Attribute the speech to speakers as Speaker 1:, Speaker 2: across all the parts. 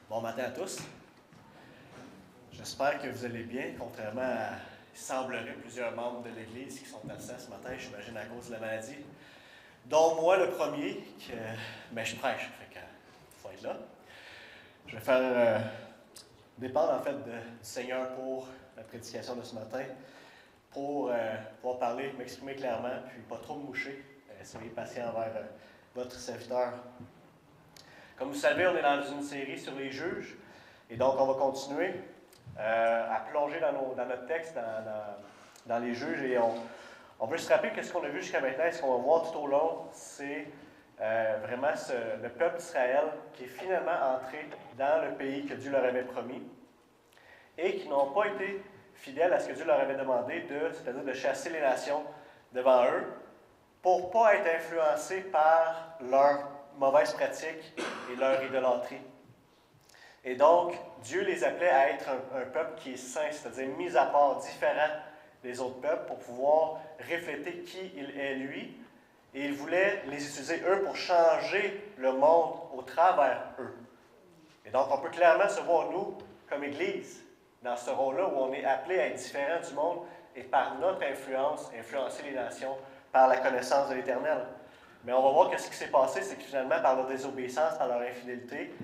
Speaker 1: Bon matin à tous. J'espère que vous allez bien, contrairement à, il semblerait, plusieurs membres de l'Église qui sont absents ce matin, j'imagine à cause de la maladie. Dont moi, le premier, mais je prêche, fait que faut être là. Je vais faire dépendre en fait du Seigneur pour la prédication de ce matin, pour pouvoir parler, m'exprimer clairement, puis pas trop me moucher. Soyez patient envers votre serviteur. Comme vous savez, on est dans une série sur les juges, et donc on va continuer à plonger dans notre texte, dans les juges, et on veut se rappeler que ce qu'on a vu jusqu'à maintenant, et ce qu'on va voir tout au long, c'est vraiment le peuple d'Israël qui est finalement entré dans le pays que Dieu leur avait promis, et qui n'ont pas été fidèles à ce que Dieu leur avait demandé, c'est-à-dire de chasser les nations devant eux, pour ne pas être influencés par leurs mauvaises pratiques et leur idolâtrie. Et donc, Dieu les appelait à être un peuple qui est saint, c'est-à-dire mis à part, différent des autres peuples, pour pouvoir refléter qui il est lui. Et il voulait les utiliser, eux, pour changer le monde au travers eux. Et donc, on peut clairement se voir, nous, comme Église, dans ce rôle-là, où on est appelé à être différent du monde et par notre influence, influencer les nations par la connaissance de l'Éternel. Mais on va voir que ce qui s'est passé, c'est que finalement, par leur désobéissance, par leur infidélité,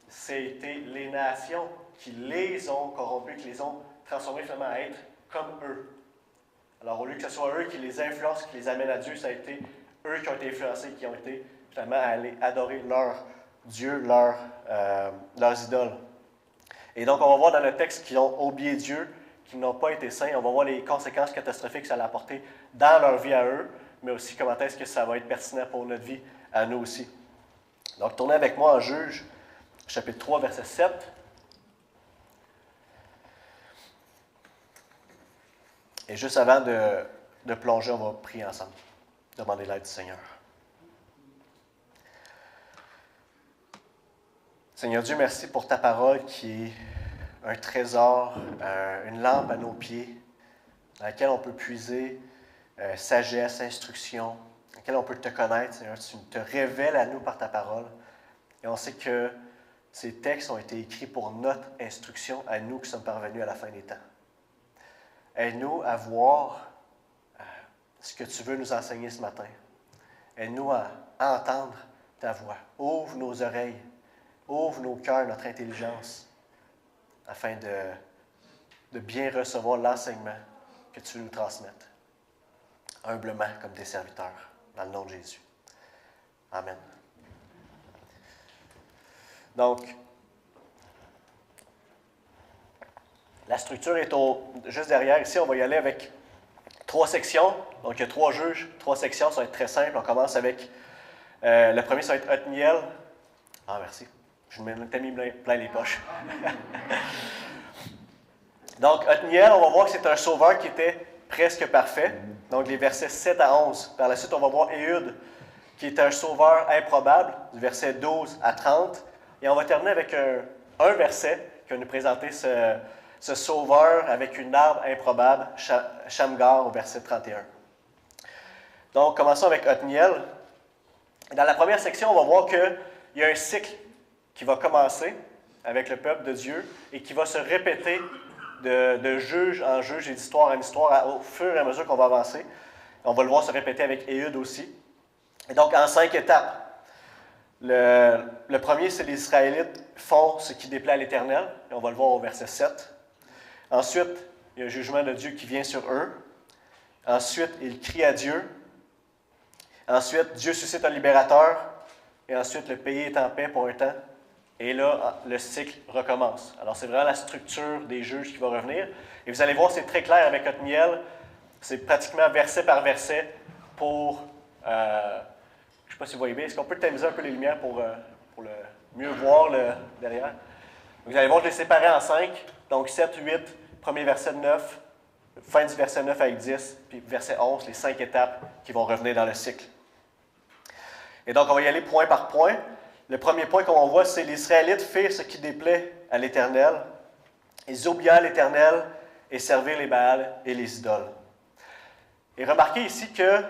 Speaker 1: c'était les nations qui les ont corrompus, qui les ont transformés finalement à être comme eux. Alors, au lieu que ce soit eux qui les influencent, qui les amènent à Dieu, ça a été eux qui ont été influencés, qui ont été finalement à aller adorer leur Dieu, leurs idoles. Et donc, on va voir dans le texte qu'ils ont oublié Dieu, qu'ils n'ont pas été saints. On va voir les conséquences catastrophiques que ça a apporté dans leur vie à eux, mais aussi comment est-ce que ça va être pertinent pour notre vie à nous aussi. Donc, tournez avec moi en Juges, chapitre 3, verset 7. Et juste avant de plonger, on va prier ensemble, demander l'aide du Seigneur. Seigneur Dieu, merci pour ta parole qui est un trésor, une lampe à nos pieds, dans laquelle on peut puiser sagesse, instruction, dans laquelle on peut te connaître, Seigneur. Tu te révèles à nous par ta parole. Et on sait que ces textes ont été écrits pour notre instruction, à nous qui sommes parvenus à la fin des temps. Aide-nous à voir ce que tu veux nous enseigner ce matin. Aide-nous à entendre ta voix. Ouvre nos oreilles, ouvre nos cœurs, notre intelligence, afin de bien recevoir l'enseignement que tu veux nous transmettre. Humblement, comme tes serviteurs, dans le nom de Jésus. Amen. Donc, la structure est juste derrière. Ici, on va y aller avec 3 sections. Donc, il y a 3 juges, 3 sections. Ça va être très simple. On commence avec le premier, ça va être Othniel. Ah, merci. Je m'étais mis plein les poches. Donc, Othniel, on va voir que c'est un sauveur qui était presque parfait. Donc, les versets 7 à 11. Par la suite, on va voir Éhud, qui est un sauveur improbable, du verset 12 à 30. Et on va terminer avec un verset qui va nous présenter ce sauveur avec une arme improbable, Shamgar, au verset 31. Donc, commençons avec Othniel. Dans la première section, on va voir qu'il y a un cycle qui va commencer avec le peuple de Dieu et qui va se répéter de juge en juge et d'histoire en histoire au fur et à mesure qu'on va avancer. On va le voir se répéter avec Éhud aussi. Et donc, en 5 étapes. Le premier, c'est les Israélites font ce qui déplaît à l'Éternel. Et on va le voir au verset 7. Ensuite, il y a un jugement de Dieu qui vient sur eux. Ensuite, ils crient à Dieu. Ensuite, Dieu suscite un libérateur. Et ensuite, le pays est en paix pour un temps. Et là, le cycle recommence. Alors, c'est vraiment la structure des juges qui va revenir. Et vous allez voir, c'est très clair avec Othniel. C'est pratiquement verset par verset pour... je ne sais pas si vous voyez bien. Est-ce qu'on peut tamiser un peu les lumières pour mieux voir derrière? Vous allez voir, je les séparais en 5. Donc, 7, 8, premier verset 9, fin du verset 9 avec 10, puis verset 11, les 5 étapes qui vont revenir dans le cycle. Et donc, on va y aller point par point. Le premier point qu'on voit, c'est les Israélites firent ce qui déplaît à l'Éternel. Ils oublièrent l'Éternel et servirent les Baals et les idoles. Et remarquez ici que,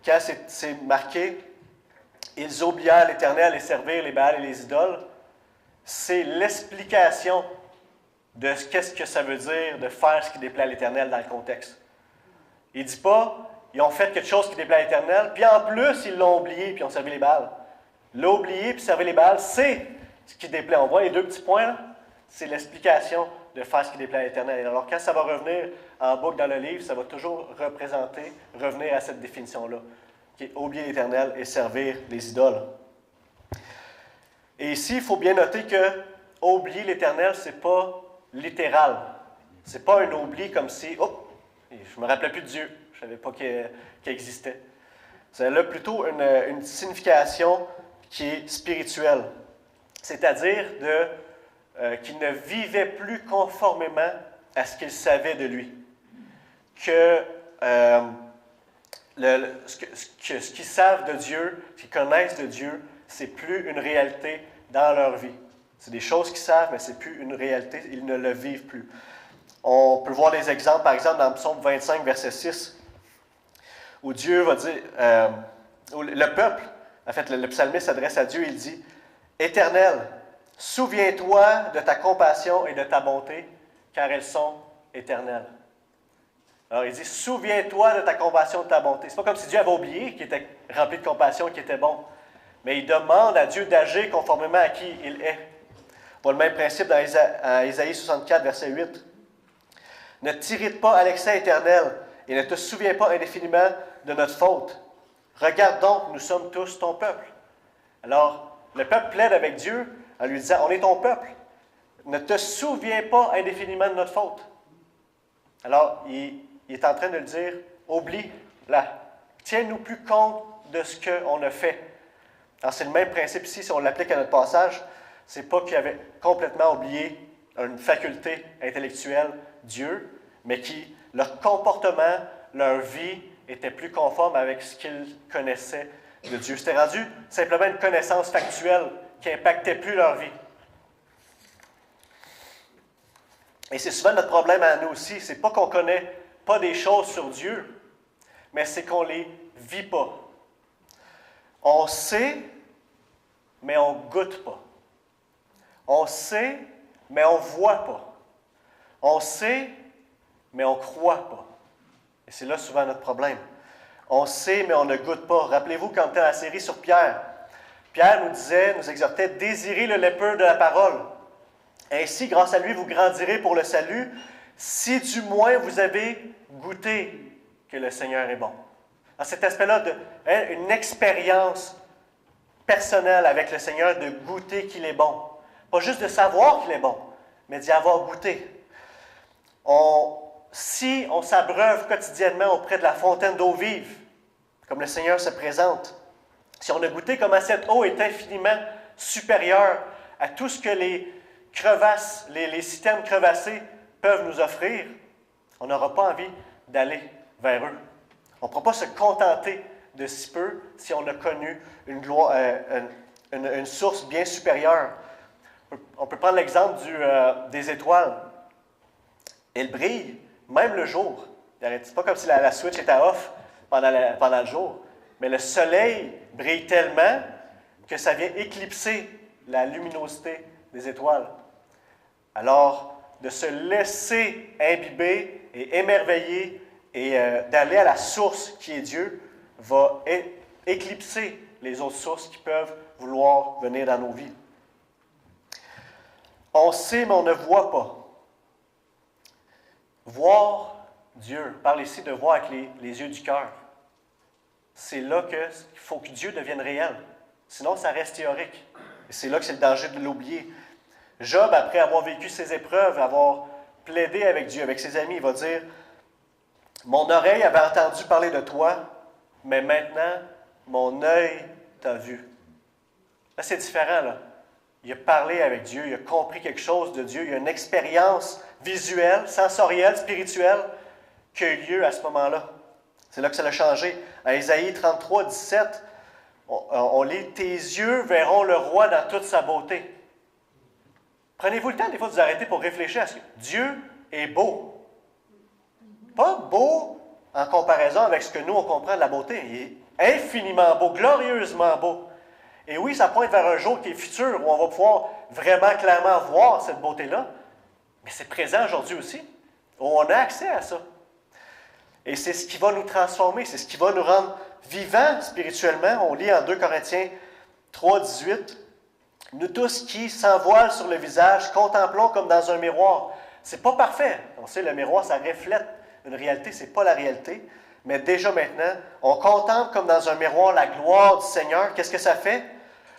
Speaker 1: quand c'est marqué « Ils oublièrent l'Éternel et servirent les Baals et les idoles », c'est l'explication de qu'est-ce que ça veut dire de faire ce qui déplaît à l'Éternel dans le contexte. Il ne dit pas, ils ont fait quelque chose qui déplaît à l'Éternel, puis en plus, ils l'ont oublié, puis ils ont servi les Baals. L'ont oublié, puis servi les Baals, c'est ce qui déplaît. On voit les deux petits points, là. C'est l'explication de faire ce qui déplaît à l'Éternel. Alors, quand ça va revenir en boucle dans le livre, ça va toujours revenir à cette définition-là, qui est oublier l'Éternel et servir les idoles. Et ici, il faut bien noter que oublier l'Éternel, ce n'est pas littéral. Ce n'est pas un oubli comme si, oh, je ne me rappelais plus de Dieu, je ne savais pas qu'il existait. Ça a plutôt une signification qui est spirituelle, c'est-à-dire qu'il ne vivait plus conformément à ce qu'il savait de lui. Que ce qu'ils savent de Dieu, ce qu'ils connaissent de Dieu, ce n'est plus une réalité dans leur vie. C'est des choses qu'ils savent, mais ce n'est plus une réalité, ils ne le vivent plus. On peut voir des exemples, par exemple, dans Psaume 25, verset 6, où Dieu va dire, où le peuple, en fait, le psalmiste s'adresse à Dieu, il dit, « Éternel, souviens-toi de ta compassion et de ta bonté, car elles sont éternelles. » Alors, il dit, « Souviens-toi de ta compassion et de ta bonté. » Ce n'est pas comme si Dieu avait oublié qu'il était rempli de compassion et qu'il était bon. Mais il demande à Dieu d'agir conformément à qui il est. On voit le même principe dans Isaïe 64, verset 8. « Ne t'irrite pas à l'excès éternel et ne te souviens pas indéfiniment de notre faute. Regarde donc, nous sommes tous ton peuple. » Alors, le peuple plaide avec Dieu en lui disant, « On est ton peuple. Ne te souviens pas indéfiniment de notre faute. » Alors, il est en train de le dire, « Oublie-la. Tiens-nous plus compte de ce qu'on a fait. » Alors, c'est le même principe ici, si on l'applique à notre passage, c'est pas qu'ils avaient complètement oublié une faculté intellectuelle, Dieu, mais qui, leur comportement, leur vie était plus conforme avec ce qu'ils connaissaient de Dieu. C'était rendu simplement une connaissance factuelle qui n'impactait plus leur vie. Et c'est souvent notre problème à nous aussi, c'est pas qu'on ne connaît pas des choses sur Dieu, mais c'est qu'on ne les vit pas. On sait, mais on ne goûte pas. On sait, mais on ne voit pas. On sait, mais on ne croit pas. Et c'est là souvent notre problème. On sait, mais on ne goûte pas. Rappelez-vous quand on était dans la série sur Pierre. Pierre nous exhortait, « Désirez le léper de la parole. Ainsi, grâce à lui, vous grandirez pour le salut, si du moins vous avez goûté que le Seigneur est bon. » Dans cet aspect-là, une expérience personnelle avec le Seigneur, de goûter qu'il est bon. Pas juste de savoir qu'il est bon, mais d'y avoir goûté. Si on s'abreuve quotidiennement auprès de la fontaine d'eau vive, comme le Seigneur se présente, si on a goûté comment cette eau est infiniment supérieure à tout ce que les crevasses, les citernes crevassées peuvent nous offrir, on n'aura pas envie d'aller vers eux. On ne pourra pas se contenter de si peu si on a connu une source bien supérieure. On peut prendre l'exemple des étoiles. Elles brillent, même le jour. C'est pas comme si la switch était off pendant le jour. Mais le soleil brille tellement que ça vient éclipser la luminosité des étoiles. Alors, de se laisser imbiber et émerveiller et d'aller à la source qui est Dieu va éclipser les autres sources qui peuvent vouloir venir dans nos vies. On sait, mais on ne voit pas. Voir Dieu, on parle ici de voir avec les yeux du cœur. C'est là qu'il faut que Dieu devienne réel. Sinon, ça reste théorique. Et c'est là que c'est le danger de l'oublier. Job, après avoir vécu ses épreuves, avoir plaidé avec Dieu, avec ses amis, il va dire, « Mon oreille avait entendu parler de toi, mais maintenant, mon œil t'a vu. » Là, c'est différent, là. Il a parlé avec Dieu, il a compris quelque chose de Dieu, il y a une expérience visuelle, sensorielle, spirituelle qui a eu lieu à ce moment-là. C'est là que ça l'a changé. À Isaïe 33, 17, on lit « Tes yeux verront le roi dans toute sa beauté. » Prenez-vous le temps, des fois, de vous arrêter pour réfléchir à ce que Dieu est beau. Pas beau en comparaison avec ce que nous, on comprend de la beauté. Il est infiniment beau, glorieusement beau. Et oui, ça pointe vers un jour qui est futur, où on va pouvoir vraiment clairement voir cette beauté-là, mais c'est présent aujourd'hui aussi, où on a accès à ça. Et c'est ce qui va nous transformer, c'est ce qui va nous rendre vivants spirituellement. On lit en 2 Corinthiens 3, 18, « Nous tous qui, sans voile sur le visage, contemplons comme dans un miroir. » C'est pas parfait. On sait, le miroir, ça reflète une réalité, c'est pas la réalité. Mais déjà maintenant, on contemple comme dans un miroir la gloire du Seigneur. Qu'est-ce que ça fait?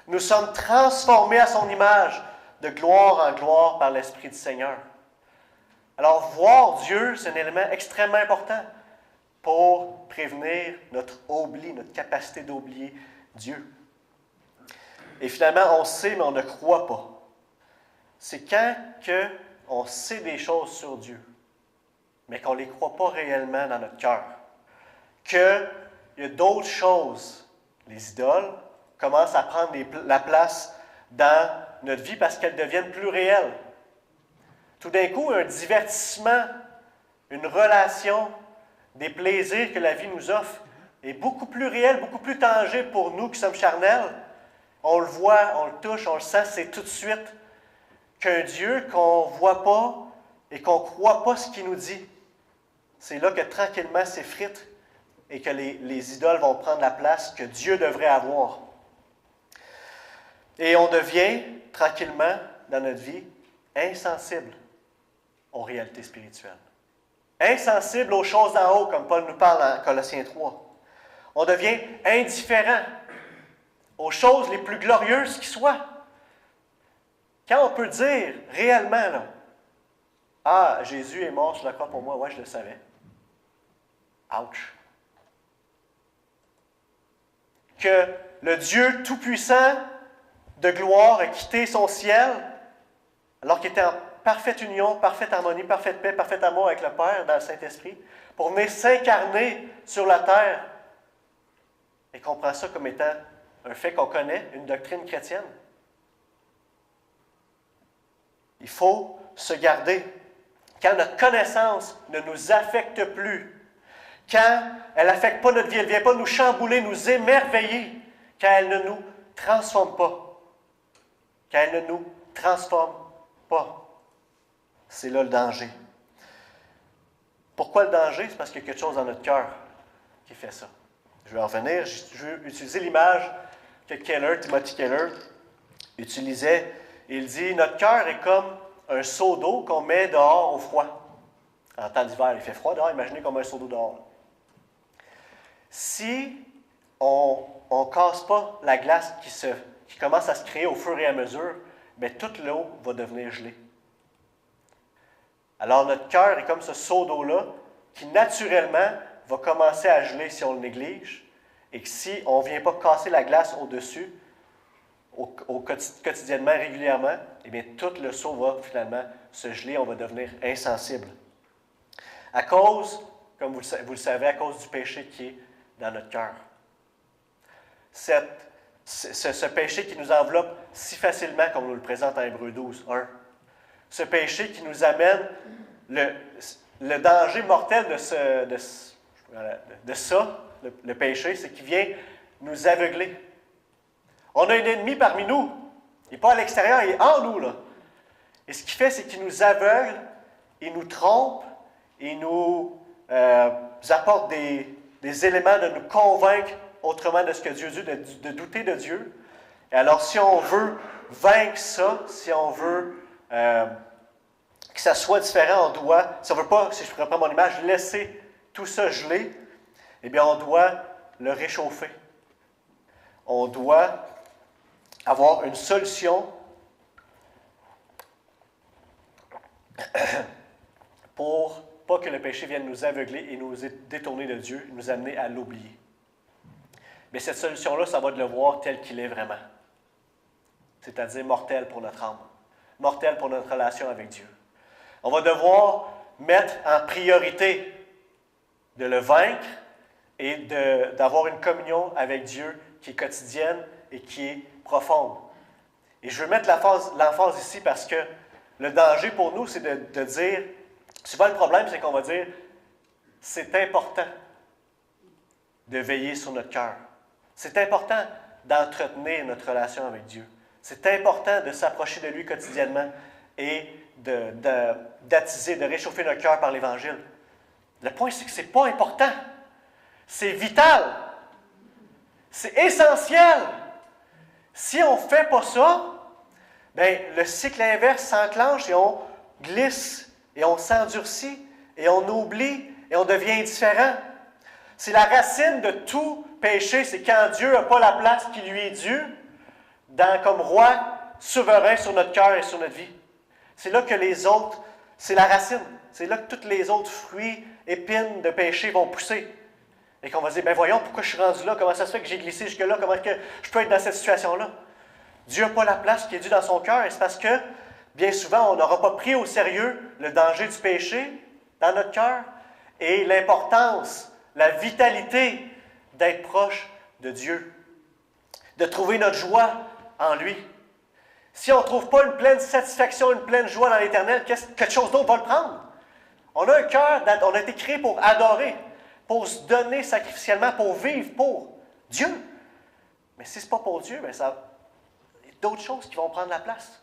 Speaker 1: Nous sommes transformés à son image, de gloire en gloire par l'Esprit du Seigneur. Alors, voir Dieu, c'est un élément extrêmement important pour prévenir notre oubli, notre capacité d'oublier Dieu. Et finalement, on sait, mais on ne croit pas. C'est quand on sait des choses sur Dieu, mais qu'on ne les croit pas réellement dans notre cœur. Qu'il y a d'autres choses, les idoles, commencent à prendre la place dans notre vie parce qu'elles deviennent plus réelles. Tout d'un coup, un divertissement, une relation, des plaisirs que la vie nous offre est beaucoup plus réel, beaucoup plus tangible pour nous qui sommes charnels. On le voit, on le touche, on le sent, c'est tout de suite qu'un Dieu qu'on ne voit pas et qu'on ne croit pas ce qu'il nous dit. C'est là que tranquillement s'effrite et que les idoles vont prendre la place que Dieu devrait avoir. Et on devient tranquillement, dans notre vie, insensible aux réalités spirituelles. Insensible aux choses d'en haut, comme Paul nous parle en Colossiens 3. On devient indifférent aux choses les plus glorieuses qui soient. Quand on peut dire réellement, là, « Ah, Jésus est mort sur la croix pour moi, ouais, je le savais. » Ouch! Que le Dieu Tout-Puissant de gloire a quitté son ciel, alors qu'il était en parfaite union, parfaite harmonie, parfaite paix, parfait amour avec le Père dans le Saint-Esprit, pour venir s'incarner sur la terre. Et qu'on prend ça comme étant un fait qu'on connaît, une doctrine chrétienne. Il faut se garder. Quand notre connaissance ne nous affecte plus, quand elle n'affecte pas notre vie, elle ne vient pas nous chambouler, nous émerveiller, quand elle ne nous transforme pas. Quand elle ne nous transforme pas. C'est là le danger. Pourquoi le danger? C'est parce qu'il y a quelque chose dans notre cœur qui fait ça. Je vais en revenir. Je vais utiliser l'image que Timothy Keller, utilisait. Il dit, notre cœur est comme un seau d'eau qu'on met dehors au froid. En temps d'hiver, il fait froid dehors, imaginez comme un seau d'eau dehors. Si on ne casse pas la glace qui commence à se créer au fur et à mesure, bien, toute l'eau va devenir gelée. Alors notre cœur est comme ce seau d'eau-là qui naturellement va commencer à geler si on le néglige et que si on ne vient pas casser la glace au-dessus, quotidiennement, régulièrement, eh bien, tout le seau va finalement se geler, on va devenir insensible. À cause, comme vous le savez, à cause du péché qui est dans notre cœur. Ce péché qui nous enveloppe si facilement, comme nous le présente en Hébreux 12, 1. Ce péché qui nous amène le danger mortel de ça, le péché, c'est qu'il vient nous aveugler. On a un ennemi parmi nous. Il n'est pas à l'extérieur, il est en nous, là. Et ce qu'il fait, c'est qu'il nous aveugle, il nous trompe, il nous apporte des éléments de nous convaincre autrement de ce que Dieu dit, de douter de Dieu. Et alors, si on veut vaincre ça, si on veut que ça soit différent, on doit, si on ne veut pas, si je reprends mon image, laisser tout ça geler, eh bien, on doit le réchauffer. On doit avoir une solution pour pas que le péché vienne nous aveugler et nous détourner de Dieu, nous amener à l'oublier. Mais cette solution-là, ça va de le voir tel qu'il est vraiment. C'est-à-dire mortel pour notre âme, mortel pour notre relation avec Dieu. On va devoir mettre en priorité de le vaincre et d'avoir une communion avec Dieu qui est quotidienne et qui est profonde. Et je veux mettre l'emphase ici parce que le danger pour nous, c'est de dire, souvent le problème, c'est qu'on va dire, c'est important de veiller sur notre cœur. C'est important d'entretenir notre relation avec Dieu. C'est important de s'approcher de lui quotidiennement et d'attiser, de réchauffer notre cœur par l'Évangile. Le point, c'est que ce n'est pas important. C'est vital. C'est essentiel. Si on ne fait pas ça, bien, le cycle inverse s'enclenche et on glisse, et on s'endurcit, et on oublie, et on devient indifférent. C'est la racine de tout péché, c'est quand Dieu n'a pas la place qui lui est due comme roi souverain sur notre cœur et sur notre vie. C'est là que les autres, c'est la racine, c'est là que tous les autres fruits, épines de péché vont pousser. Et qu'on va se dire, ben voyons, pourquoi je suis rendu là, comment ça se fait que j'ai glissé jusque-là, comment que je peux être dans cette situation-là. Dieu n'a pas la place qui est due dans son cœur, et c'est parce que, bien souvent, on n'aura pas pris au sérieux le danger du péché dans notre cœur et l'importance, la vitalité d'être proche de Dieu, de trouver notre joie en lui. Si on ne trouve pas une pleine satisfaction, une pleine joie dans l'Éternel, quelque chose d'autre va le prendre. On a un cœur, on a été créé pour adorer, pour se donner sacrificiellement, pour vivre pour Dieu. Mais si ce n'est pas pour Dieu, bien ça, il y a d'autres choses qui vont prendre la place.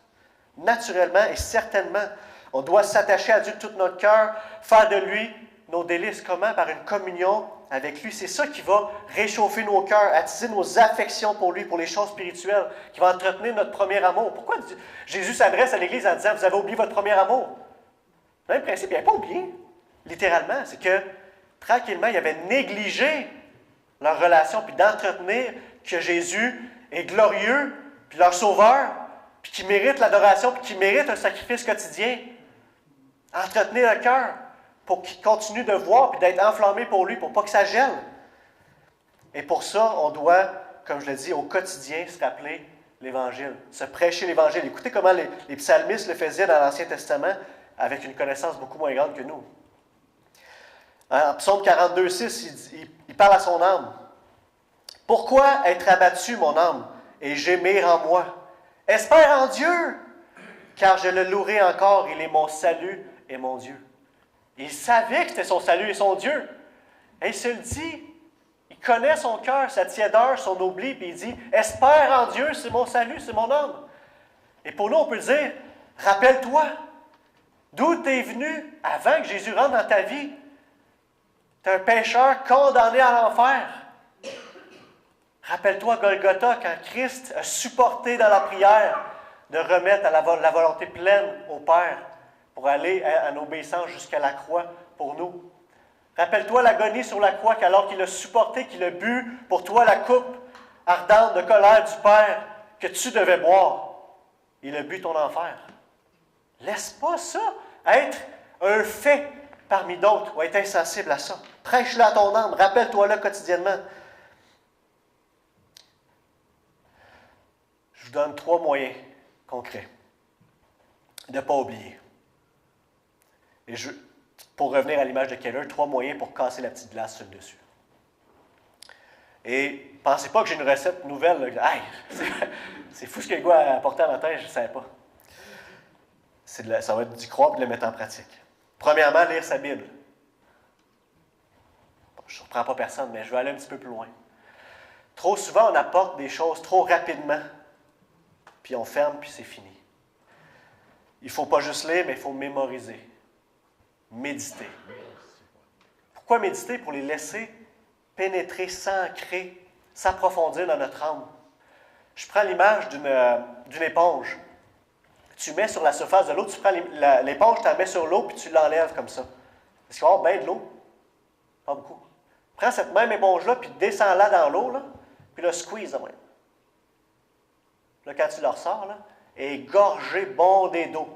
Speaker 1: Naturellement et certainement, on doit s'attacher à Dieu de tout notre cœur, faire de lui nos délices. Comment? Par une communion avec lui. C'est ça qui va réchauffer nos cœurs, attiser nos affections pour lui, pour les choses spirituelles, qui va entretenir notre premier amour. Pourquoi Jésus s'adresse à l'Église en disant « Vous avez oublié votre premier amour ». Le même principe, il n'avait pas oublié, littéralement. C'est que, tranquillement, il avait négligé leur relation, puis d'entretenir que Jésus est glorieux, puis leur sauveur, puis qui mérite l'adoration, puis qui mérite un sacrifice quotidien. Entretenir le cœur pour qu'il continue de voir, puis d'être enflammé pour lui, pour pas que ça gèle. Et pour ça, on doit, comme je le dis, au quotidien, se rappeler l'Évangile, se prêcher l'Évangile. Écoutez comment les psalmistes le faisaient dans l'Ancien Testament, avec une connaissance beaucoup moins grande que nous. En Psaume 42, 6, il parle à son âme. « Pourquoi être abattu, mon âme, et gémir en moi? Espère en Dieu, car je le louerai encore, il est mon salut et mon Dieu. » Il savait que c'était son salut et son Dieu. Et il se le dit. Il connaît son cœur, sa tiédeur, son oubli, puis il dit « Espère en Dieu, c'est mon salut, c'est mon âme. » Et pour nous, on peut le dire « Rappelle-toi, d'où tu es venu avant que Jésus rentre dans ta vie. Tu es un pécheur condamné à l'enfer. Rappelle-toi Golgotha, quand Christ a supporté dans la prière de remettre à la volonté pleine au Père pour aller en obéissance jusqu'à la croix pour nous. Rappelle-toi l'agonie sur la croix, qu'alors qu'il a supporté, qu'il a bu pour toi la coupe ardente de colère du Père que tu devais boire. Il a bu ton enfer. Laisse pas ça être un fait parmi d'autres ou être insensible à ça. Prêche-le à ton âme, rappelle-toi-le quotidiennement. Je vous donne 3 moyens concrets de ne pas oublier. Et pour revenir à l'image de Keller, 3 moyens pour casser la petite glace sur le dessus. Et pensez pas que j'ai une recette nouvelle. Là. Hey, c'est fou ce que le gars a apporté à matin, je ne savais pas. Ça va être d'y croire et de le mettre en pratique. Premièrement, lire sa Bible. Bon, je ne surprends pas personne, mais je vais aller un petit peu plus loin. Trop souvent, on apporte des choses trop rapidement, puis on ferme, puis c'est fini. Il ne faut pas juste lire, mais il faut mémoriser. Méditer. Pourquoi méditer? Pour les laisser pénétrer, s'ancrer, s'approfondir dans notre âme. Je prends l'image d'une éponge. Tu mets sur la surface de l'eau, tu prends l'éponge, tu la mets sur l'eau, puis tu l'enlèves comme ça. Est-ce qu'il va y avoir bien de l'eau? Pas beaucoup. Prends cette même éponge-là, puis descends-la dans l'eau, là, puis là, squeeze. Là, quand tu la ressors, là, elle est gorgée, bondée d'eau.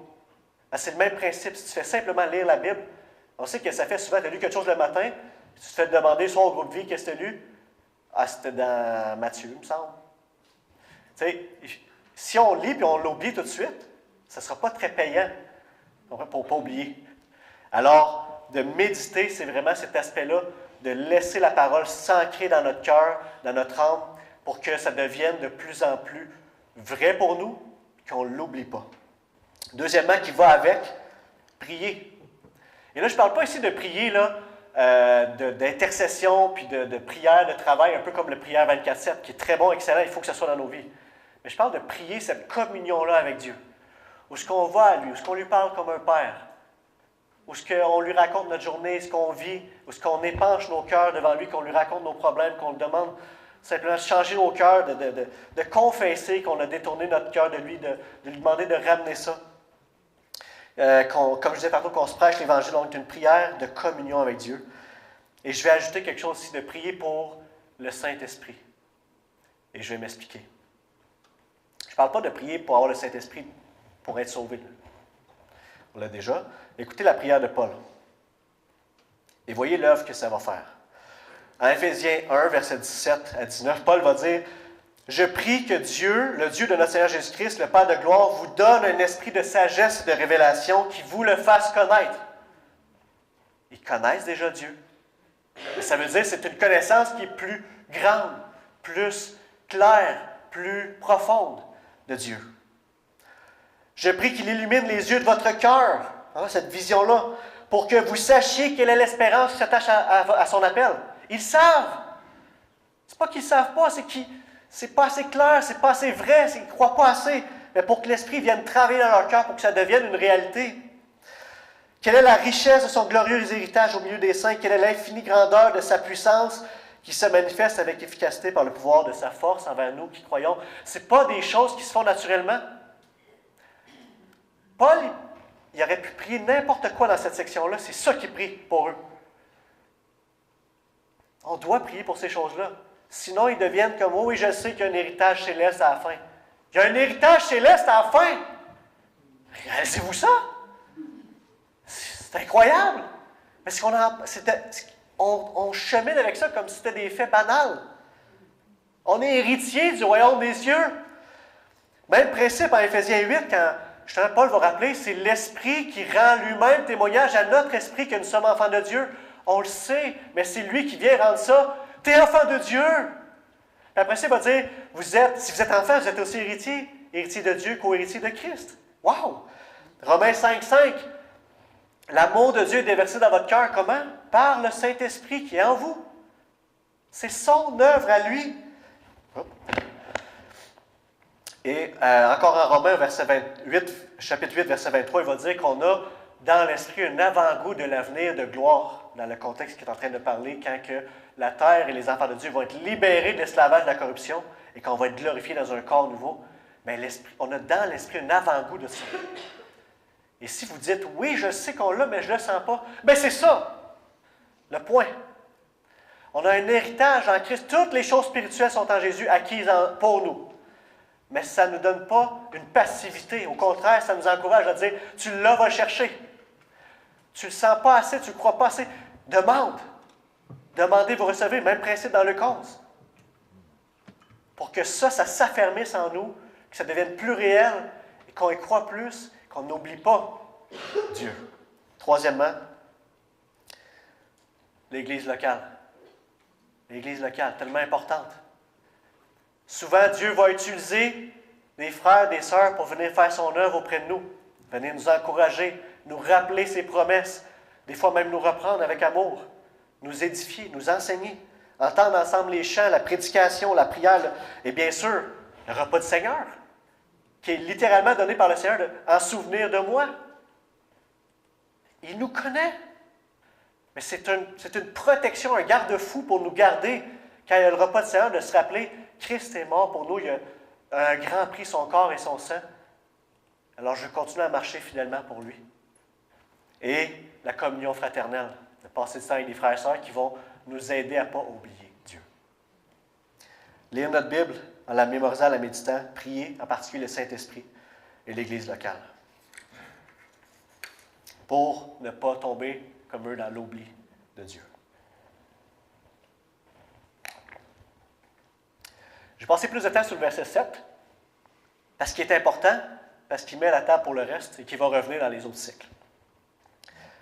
Speaker 1: C'est le même principe. Si tu fais simplement lire la Bible, on sait que ça fait souvent, tu as lu quelque chose le matin, puis tu te fais demander soit au groupe vie, qu'est-ce que tu as lu? Ah, c'était dans Matthieu, il me semble. Tu sais, si on lit puis on l'oublie tout de suite, ça ne sera pas très payant pour ne pas oublier. Alors, de méditer, c'est vraiment cet aspect-là, de laisser la parole s'ancrer dans notre cœur, dans notre âme, pour que ça devienne de plus en plus vrai pour nous, qu'on ne l'oublie pas. Deuxièmement, qui va avec, prier. Et là, je ne parle pas ici de prier là, d'intercession, puis de prière, de travail, un peu comme le prière 24/7, qui est très bon, excellent, il faut que ce soit dans nos vies. Mais je parle de prier cette communion-là avec Dieu, où ce qu'on va à lui, où ce qu'on lui parle comme un père, où ce qu'on lui raconte notre journée, ce qu'on vit, où ce qu'on épanche nos cœurs devant lui, qu'on lui raconte nos problèmes, qu'on lui demande simplement de changer nos cœurs, de confesser qu'on a détourné notre cœur de lui, de lui demander de ramener ça. Comme je disais tantôt, qu'on se prêche l'Évangile, donc une prière de communion avec Dieu. Et je vais ajouter quelque chose aussi, de prier pour le Saint-Esprit. Et je vais m'expliquer. Je ne parle pas de prier pour avoir le Saint-Esprit pour être sauvé. On l'a déjà. Écoutez la prière de Paul. Et voyez l'œuvre que ça va faire. En Éphésiens 1, versets 17 à 19, Paul va dire « Je prie que Dieu, le Dieu de notre Seigneur Jésus-Christ, le Père de gloire, vous donne un esprit de sagesse et de révélation qui vous le fasse connaître. » Ils connaissent déjà Dieu. Mais ça veut dire que c'est une connaissance qui est plus grande, plus claire, plus profonde de Dieu. Je prie qu'il illumine les yeux de votre cœur, cette vision-là, pour que vous sachiez quelle est l'espérance qui s'attache à son appel. Ils savent. C'est pas qu'ils ne savent pas, c'est qu'ils c'est pas assez clair, c'est pas assez vrai, ils ne croient pas assez. Mais pour que l'Esprit vienne travailler dans leur cœur, pour que ça devienne une réalité. Quelle est la richesse de son glorieux héritage au milieu des saints? Quelle est l'infinie grandeur de sa puissance qui se manifeste avec efficacité par le pouvoir de sa force envers nous qui croyons? Ce n'est pas des choses qui se font naturellement. Paul, il aurait pu prier n'importe quoi dans cette section-là. C'est ça qu'il prie pour eux. On doit prier pour ces choses-là. Sinon, ils deviennent comme, oh oui, je sais qu'il y a un héritage céleste à la fin. Il y a un héritage céleste à la fin. Réalisez-vous ça? C'est incroyable. Parce on chemine avec ça comme si c'était des faits banals. On est héritier du royaume des cieux. Même principe en Éphésiens 8, quand justement Paul va rappeler, c'est l'Esprit qui rend lui-même témoignage à notre esprit que nous sommes enfants de Dieu. On le sait, mais c'est lui qui vient rendre ça. Tu es enfant de Dieu. Puis après ça, il va dire, si vous êtes enfant, vous êtes aussi héritier. Héritier de Dieu, co-héritier de Christ. Wow! Romains 5:5. L'amour de Dieu est déversé dans votre cœur. Comment? Par le Saint-Esprit qui est en vous. C'est son œuvre à lui. Et encore en Romains, chapitre 8, verset 23, il va dire qu'on a dans l'esprit un avant-goût de l'avenir de gloire, dans le contexte qu'il est en train de parler, quand que la terre et les enfants de Dieu vont être libérés de l'esclavage de la corruption et qu'on va être glorifiés dans un corps nouveau. Mais on a dans l'esprit un avant-goût de ça. Et si vous dites, oui, je sais qu'on l'a, mais je ne le sens pas, bien c'est ça, le point. On a un héritage en Christ. Toutes les choses spirituelles sont en Jésus acquises pour nous. Mais ça ne nous donne pas une passivité. Au contraire, ça nous encourage à dire, tu l'as, va le chercher. Tu ne le sens pas assez, tu ne le crois pas assez. Demande. Demandez, vous recevez. Même principe dans le 11. Pour que ça s'affermisse en nous, que ça devienne plus réel et qu'on y croit plus, qu'on n'oublie pas Dieu. Troisièmement, l'Église locale. L'Église locale, tellement importante. Souvent, Dieu va utiliser des frères, des sœurs pour venir faire son œuvre auprès de nous, venir nous encourager, nous rappeler ses promesses, des fois même nous reprendre avec amour, nous édifier, nous enseigner, entendre ensemble les chants, la prédication, la prière, et bien sûr, le repas du Seigneur, qui est littéralement donné par le Seigneur en souvenir de moi. Il nous connaît. Mais c'est une protection, un garde-fou pour nous garder, quand il y a le repas du Seigneur, de se rappeler, Christ est mort pour nous, il a un grand prix, son corps et son sang. Alors je continue à marcher fidèlement pour lui. Et la communion fraternelle, de passer du temps avec des frères et sœurs qui vont nous aider à ne pas oublier Dieu. Lire notre Bible en la mémorisant, en la méditant, prier, en particulier le Saint-Esprit et l'Église locale. Pour ne pas tomber comme eux dans l'oubli de Dieu. Je vais passer plus de temps sur le verset 7, parce qu'il est important, parce qu'il met la table pour le reste et qu'il va revenir dans les autres cycles.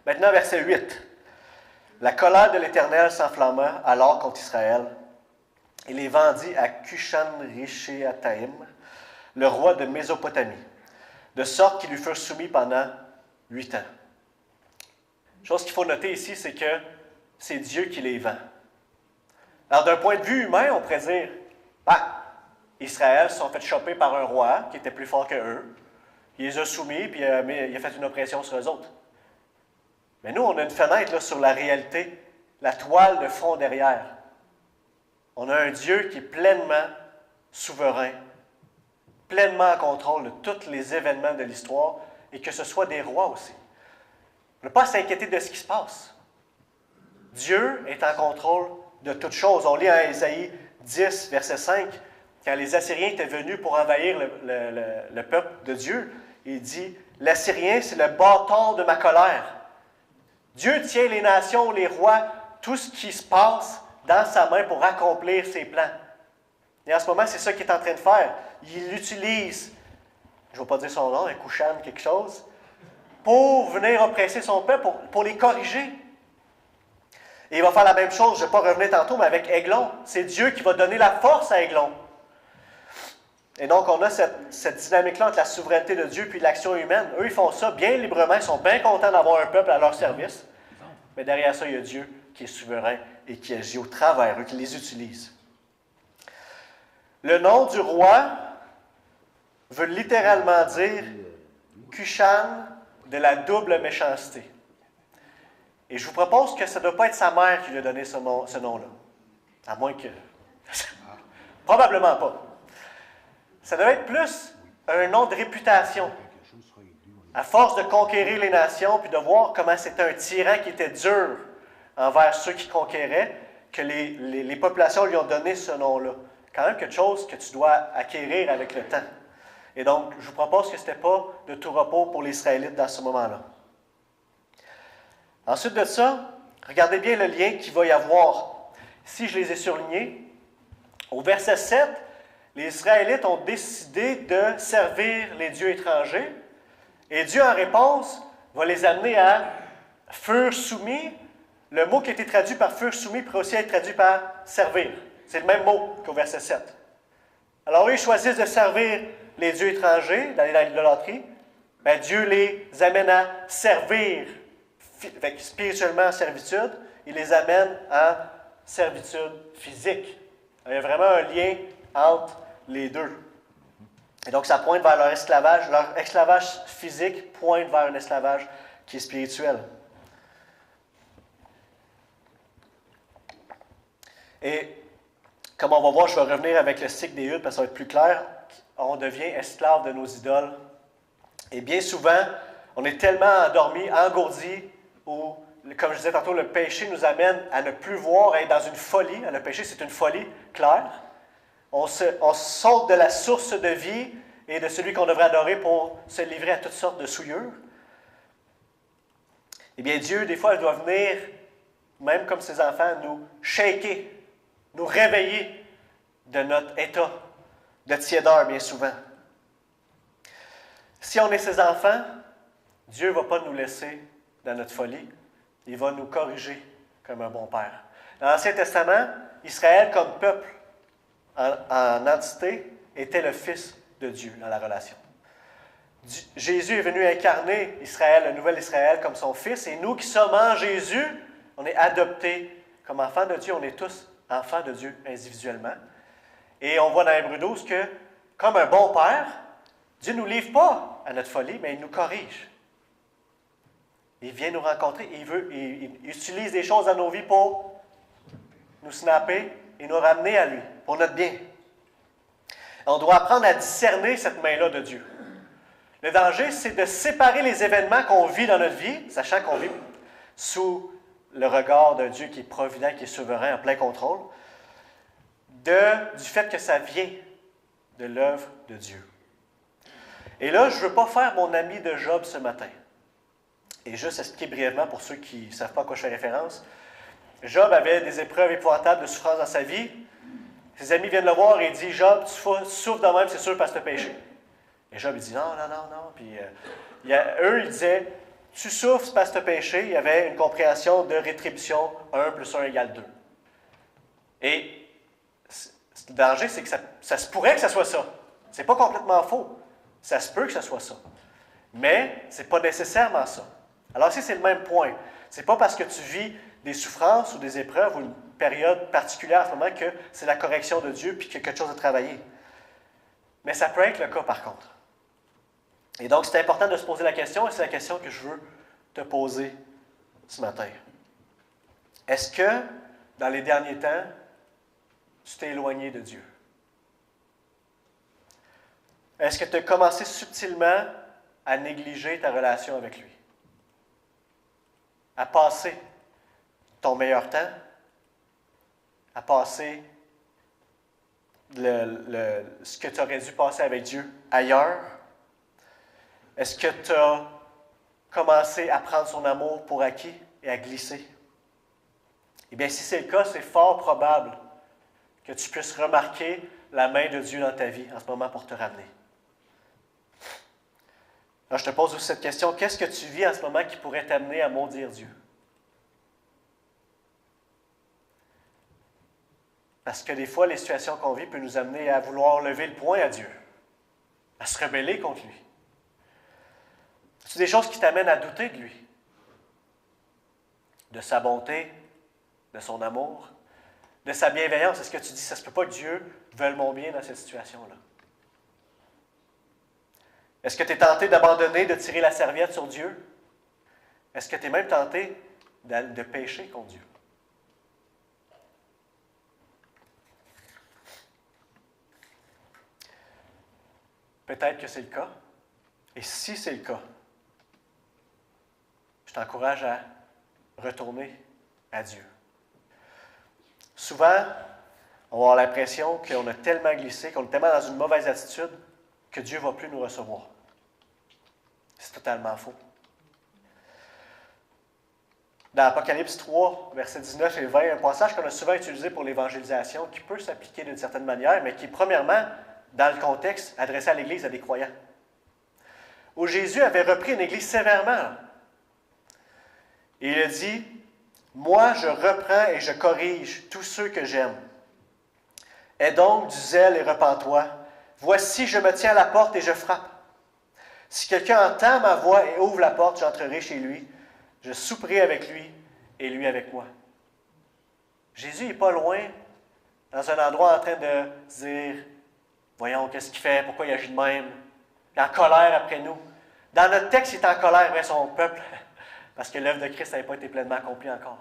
Speaker 1: Maintenant, verset 8. La colère de l'Éternel s'enflamma alors contre Israël, et les vendit à Cushan-Rishéataïm, le roi de Mésopotamie, de sorte qu'ils lui furent soumis pendant 8 ans. Chose qu'il faut noter ici, c'est que c'est Dieu qui les vend. Alors, d'un point de vue humain, on pourrait dire, Israël se sont fait choper par un roi qui était plus fort que eux. Il les a soumis, puis il a fait une oppression sur eux autres. Mais nous, on a une fenêtre là, sur la réalité, la toile de fond derrière. On a un Dieu qui est pleinement souverain, pleinement en contrôle de tous les événements de l'histoire, et que ce soit des rois aussi. On n'a pas à s'inquiéter de ce qui se passe. Dieu est en contrôle de toutes choses. On lit en Ésaïe 10, verset 5, quand les Assyriens étaient venus pour envahir le peuple de Dieu, il dit « L'Assyrien, c'est le bâton de ma colère. » Dieu tient les nations, les rois, tout ce qui se passe dans sa main pour accomplir ses plans. Et en ce moment, c'est ça qu'il est en train de faire. Il utilise, je ne vais pas dire son nom, un Couchan, quelque chose, pour venir oppresser son peuple, pour les corriger. Et il va faire la même chose, je ne vais pas revenir tantôt, mais avec Églon. C'est Dieu qui va donner la force à Églon. Et donc, on a cette dynamique-là entre la souveraineté de Dieu et l'action humaine. Eux, ils font ça bien librement, ils sont bien contents d'avoir un peuple à leur service. Mais derrière ça, il y a Dieu qui est souverain et qui agit au travers eux, qui les utilise. Le nom du roi veut littéralement dire Cushan de la double méchanceté. Et je vous propose que ça ne doit pas être sa mère qui lui a donné ce nom-là. À moins que... Probablement pas. Ça doit être plus un nom de réputation. À force de conquérir les nations, puis de voir comment c'était un tyran qui était dur envers ceux qui conquéraient, que les populations lui ont donné ce nom-là. Quand même quelque chose que tu dois acquérir avec le temps. Et donc, je vous propose que ce n'était pas de tout repos pour les Israélites dans ce moment-là. Ensuite de ça, regardez bien le lien qu'il va y avoir. Si je les ai surlignés, au verset 7, les Israélites ont décidé de servir les dieux étrangers, et Dieu, en réponse, va les amener à furent soumis. Le mot qui a été traduit par furent soumis pourrait aussi être traduit par servir. C'est le même mot qu'au verset 7. Alors, eux, ils choisissent de servir les dieux étrangers, d'aller dans l'idolâtrie. Bien, Dieu les amène à servir spirituellement en servitude. Il les amène en servitude physique. Il y a vraiment un lien entre les deux. Et donc, ça pointe vers leur esclavage. Leur esclavage physique pointe vers un esclavage qui est spirituel. Et comme on va voir, je vais revenir avec le cycle des huttes parce que ça va être plus clair. On devient esclave de nos idoles. Et bien souvent, on est tellement endormi, engourdi, ou, comme je disais tantôt, le péché nous amène à ne plus voir, à être dans une folie. Le péché, c'est une folie claire. On saute de la source de vie et de celui qu'on devrait adorer pour se livrer à toutes sortes de souillures. Eh bien, Dieu, des fois, il doit venir, même comme ses enfants, nous shaker, nous réveiller de notre état de tiédeur, bien souvent. Si on est ses enfants, Dieu ne va pas nous laisser dans notre folie. Il va nous corriger comme un bon père. Dans l'Ancien Testament, Israël, comme peuple en entité, était le fils de Dieu dans la relation. Jésus est venu incarner Israël, le nouvel Israël, comme son fils. Et nous qui sommes en Jésus, on est adoptés comme enfants de Dieu. On est tous enfants de Dieu individuellement. Et on voit dans Hébreux 12 que, comme un bon père, Dieu ne nous livre pas à notre folie, mais il nous corrige. Il vient nous rencontrer, il utilise des choses dans nos vies pour nous snapper et nous ramener à lui, pour notre bien. On doit apprendre à discerner cette main-là de Dieu. Le danger, c'est de séparer les événements qu'on vit dans notre vie, sachant qu'on vit sous le regard d'un Dieu qui est provident, qui est souverain, en plein contrôle, du fait que ça vient de l'œuvre de Dieu. Et là, je ne veux pas faire mon ami de Job ce matin. Et juste expliquer brièvement pour ceux qui ne savent pas à quoi je fais référence. Job avait des épreuves épouvantables de souffrance dans sa vie. Ses amis viennent le voir et il dit « Job, tu souffres de même, c'est sûr, parce que tu as péché. » Et Job, il dit « Non. » Puis eux, ils disaient « Tu souffres, c'est parce que tu as péché. » Il y avait une compréhension de rétribution 1 plus 1 égale 2. Et le danger, c'est que ça se pourrait que ça soit ça. Ce n'est pas complètement faux. Ça se peut que ça soit ça. Mais ce n'est pas nécessairement ça. Alors ici, c'est le même point. Ce n'est pas parce que tu vis des souffrances ou des épreuves ou une période particulière en ce moment que c'est la correction de Dieu puis qu'il y a quelque chose à travailler. Mais ça peut être le cas par contre. Et donc, c'est important de se poser la question, et c'est la question que je veux te poser ce matin. Est-ce que, dans les derniers temps, tu t'es éloigné de Dieu? Est-ce que tu as commencé subtilement à négliger ta relation avec lui? À passer ton meilleur temps? À passer ce que tu aurais dû passer avec Dieu ailleurs? Est-ce que tu as commencé à prendre son amour pour acquis et à glisser? Eh bien, si c'est le cas, c'est fort probable que tu puisses remarquer la main de Dieu dans ta vie en ce moment pour te ramener. Alors, je te pose aussi cette question. Qu'est-ce que tu vis en ce moment qui pourrait t'amener à maudire Dieu? Parce que des fois, les situations qu'on vit peuvent nous amener à vouloir lever le poing à Dieu, à se rebeller contre lui. C'est des choses qui t'amènent à douter de lui, de sa bonté, de son amour, de sa bienveillance. Est-ce que tu dis, ça ne se peut pas que Dieu veuille mon bien dans cette situation-là? Est-ce que tu es tenté d'abandonner, de tirer la serviette sur Dieu? Est-ce que tu es même tenté de pécher contre Dieu? Peut-être que c'est le cas. Et si c'est le cas, je t'encourage à retourner à Dieu. Souvent, on va avoir l'impression qu'on a tellement glissé, qu'on est tellement dans une mauvaise attitude que Dieu ne va plus nous recevoir. C'est totalement faux. Dans Apocalypse 3, versets 19 et 20, un passage qu'on a souvent utilisé pour l'évangélisation, qui peut s'appliquer d'une certaine manière, mais qui est premièrement, dans le contexte, adressé à l'Église, à des croyants. Où Jésus avait repris une Église sévèrement. Et il a dit, « Moi, je reprends et je corrige tous ceux que j'aime. Aie donc du zèle et repens-toi. Voici, je me tiens à la porte et je frappe. Si quelqu'un entend ma voix et ouvre la porte, j'entrerai chez lui. Je souperai avec lui et lui avec moi. » Jésus n'est pas loin, dans un endroit en train de dire, « Voyons, qu'est-ce qu'il fait? Pourquoi il agit de même? » Il est en colère après nous. Dans notre texte, il est en colère vers son peuple, parce que l'œuvre de Christ n'avait pas été pleinement accomplie encore.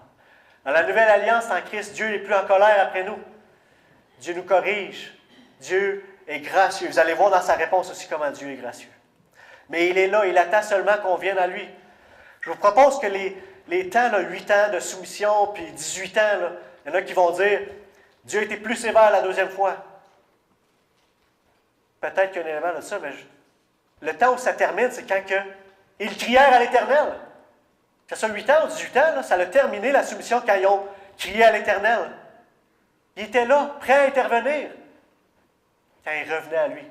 Speaker 1: Dans la nouvelle alliance en Christ, Dieu n'est plus en colère après nous. Dieu nous corrige. Dieu est gracieux. Vous allez voir dans sa réponse aussi comment Dieu est gracieux. Mais il est là, il attend seulement qu'on vienne à lui. Je vous propose que les temps, là, 8 ans de soumission, puis 18 ans, là, il y en a qui vont dire, Dieu a été plus sévère la deuxième fois. Peut-être qu'il y a un élément de ça, mais le temps où ça termine, c'est quand ils crièrent à l'Éternel. Que ce soit 8 ans ou 18 ans, là, ça a terminé la soumission quand ils ont crié à l'Éternel. Il était là, prêt à intervenir, quand ils revenaient à lui.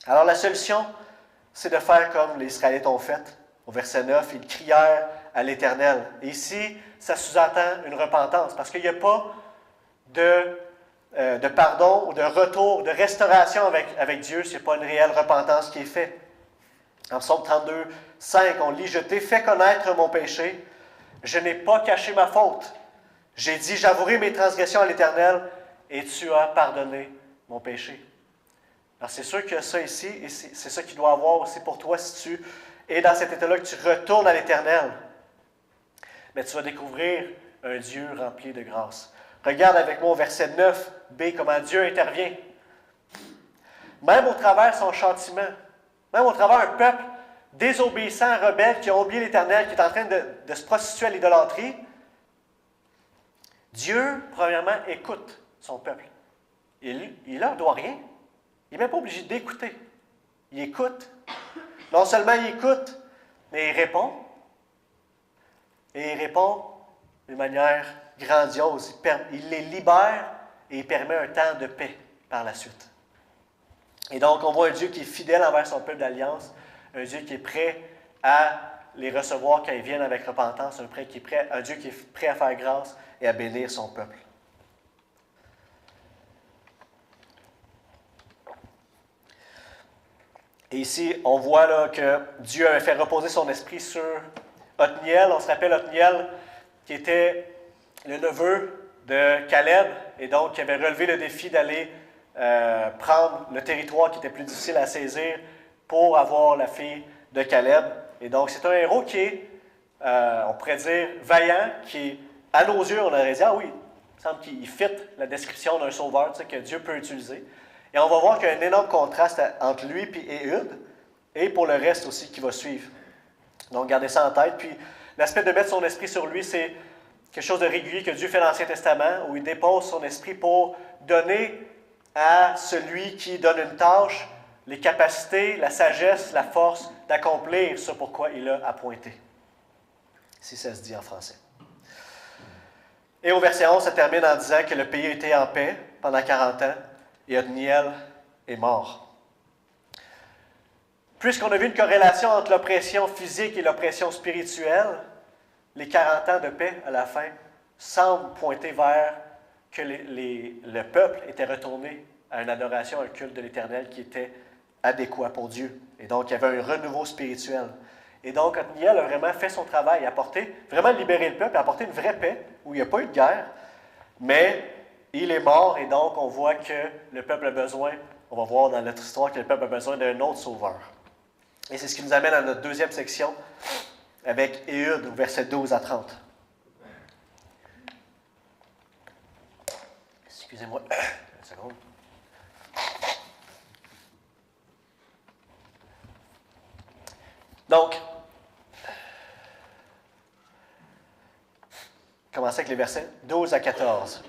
Speaker 1: Alors la solution, c'est de faire comme les Israélites ont fait. Au verset 9, ils crièrent à l'Éternel. Et ici, ça sous-entend une repentance, parce qu'il n'y a pas de pardon ou de retour, de restauration avec Dieu, ce n'est pas une réelle repentance qui est faite. En Psaume 32, 5, on lit « Je t'ai fait connaître mon péché, je n'ai pas caché ma faute. J'ai dit, j'avouerai mes transgressions à l'Éternel, et tu as pardonné mon péché. » Alors c'est sûr qu'il y a ça ici, et c'est ça qu'il doit avoir aussi pour toi si tu es dans cet état-là, que tu retournes à l'Éternel. Mais tu vas découvrir un Dieu rempli de grâce. Regarde avec moi au verset 9b comment Dieu intervient. Même au travers son châtiment, même au travers un peuple désobéissant, rebelle, qui a oublié l'Éternel, qui est en train de se prostituer à l'idolâtrie, Dieu, premièrement, écoute son peuple. Il ne leur doit rien. Il n'est même pas obligé d'écouter. Il écoute. Non seulement il écoute, mais il répond. Et il répond d'une manière grandiose. Il les libère et il permet un temps de paix par la suite. Et donc, on voit un Dieu qui est fidèle envers son peuple d'alliance, un Dieu qui est prêt à les recevoir quand ils viennent avec repentance, un Dieu qui est prêt à faire grâce et à bénir son peuple. Et ici, on voit là, que Dieu avait fait reposer son esprit sur Othniel, on se rappelle Othniel, qui était le neveu de Caleb, et donc qui avait relevé le défi d'aller prendre le territoire qui était plus difficile à saisir pour avoir la fille de Caleb. Et donc, c'est un héros qui est, on pourrait dire, vaillant, qui est, à nos yeux, on aurait dit, ah oui, il semble qu'il fit la description d'un sauveur, que Dieu peut utiliser. Et on va voir qu'il y a un énorme contraste entre lui et Éhud, et pour le reste aussi qui va suivre. Donc, gardez ça en tête. Puis, l'aspect de mettre son esprit sur lui, c'est quelque chose de régulier que Dieu fait dans l'Ancien Testament, où il dépose son esprit pour donner à celui qui donne une tâche les capacités, la sagesse, la force d'accomplir ce pourquoi il a appointé. Si ça se dit en français. Et au verset 11, ça termine en disant que le pays était en paix pendant 40 ans et Othniel est mort. Puisqu'on a vu une corrélation entre l'oppression physique et l'oppression spirituelle, les 40 ans de paix à la fin semblent pointer vers que le peuple était retourné à une adoration, un culte de l'Éternel qui était adéquat pour Dieu. Et donc, il y avait un renouveau spirituel. Et donc, Othniel a vraiment fait son travail, vraiment libéré le peuple, apporté une vraie paix, où il n'y a pas eu de guerre, mais il est mort, et donc on voit que le peuple a besoin, on va voir dans notre histoire que le peuple a besoin d'un autre sauveur. Et c'est ce qui nous amène à notre deuxième section, avec Éhud, au verset 12 à 30. Excusez-moi, une seconde. Donc, commencer avec les versets 12 à 14.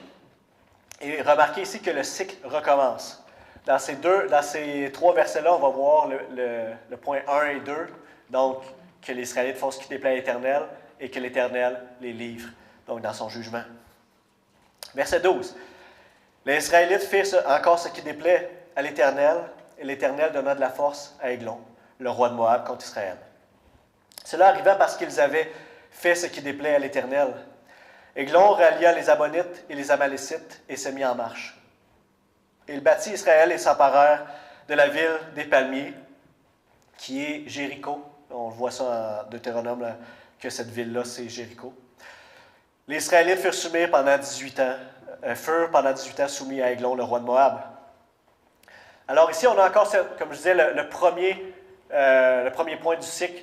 Speaker 1: Et remarquez ici que le cycle recommence. Dans ces trois versets-là, on va voir le point 1 et 2, donc que les Israélites font ce qui déplaît à l'Éternel et que l'Éternel les livre, donc dans son jugement. Verset 12. Les Israélites firent encore ce qui déplaît à l'Éternel, et l'Éternel donna de la force à Églon, le roi de Moab, contre Israël. Cela arriva parce qu'ils avaient fait ce qui déplaît à l'Éternel. Églon rallia les Ammonites et les Amalécites et se mit en marche. Il battit Israël et s'emparèrent de la ville des palmiers, qui est Jéricho. On voit ça en Deutéronome, là, que cette ville-là, c'est Jéricho. Les Israélites furent pendant 18 ans soumis à Églon, le roi de Moab. Alors ici, on a encore, comme je disais, le premier point du cycle.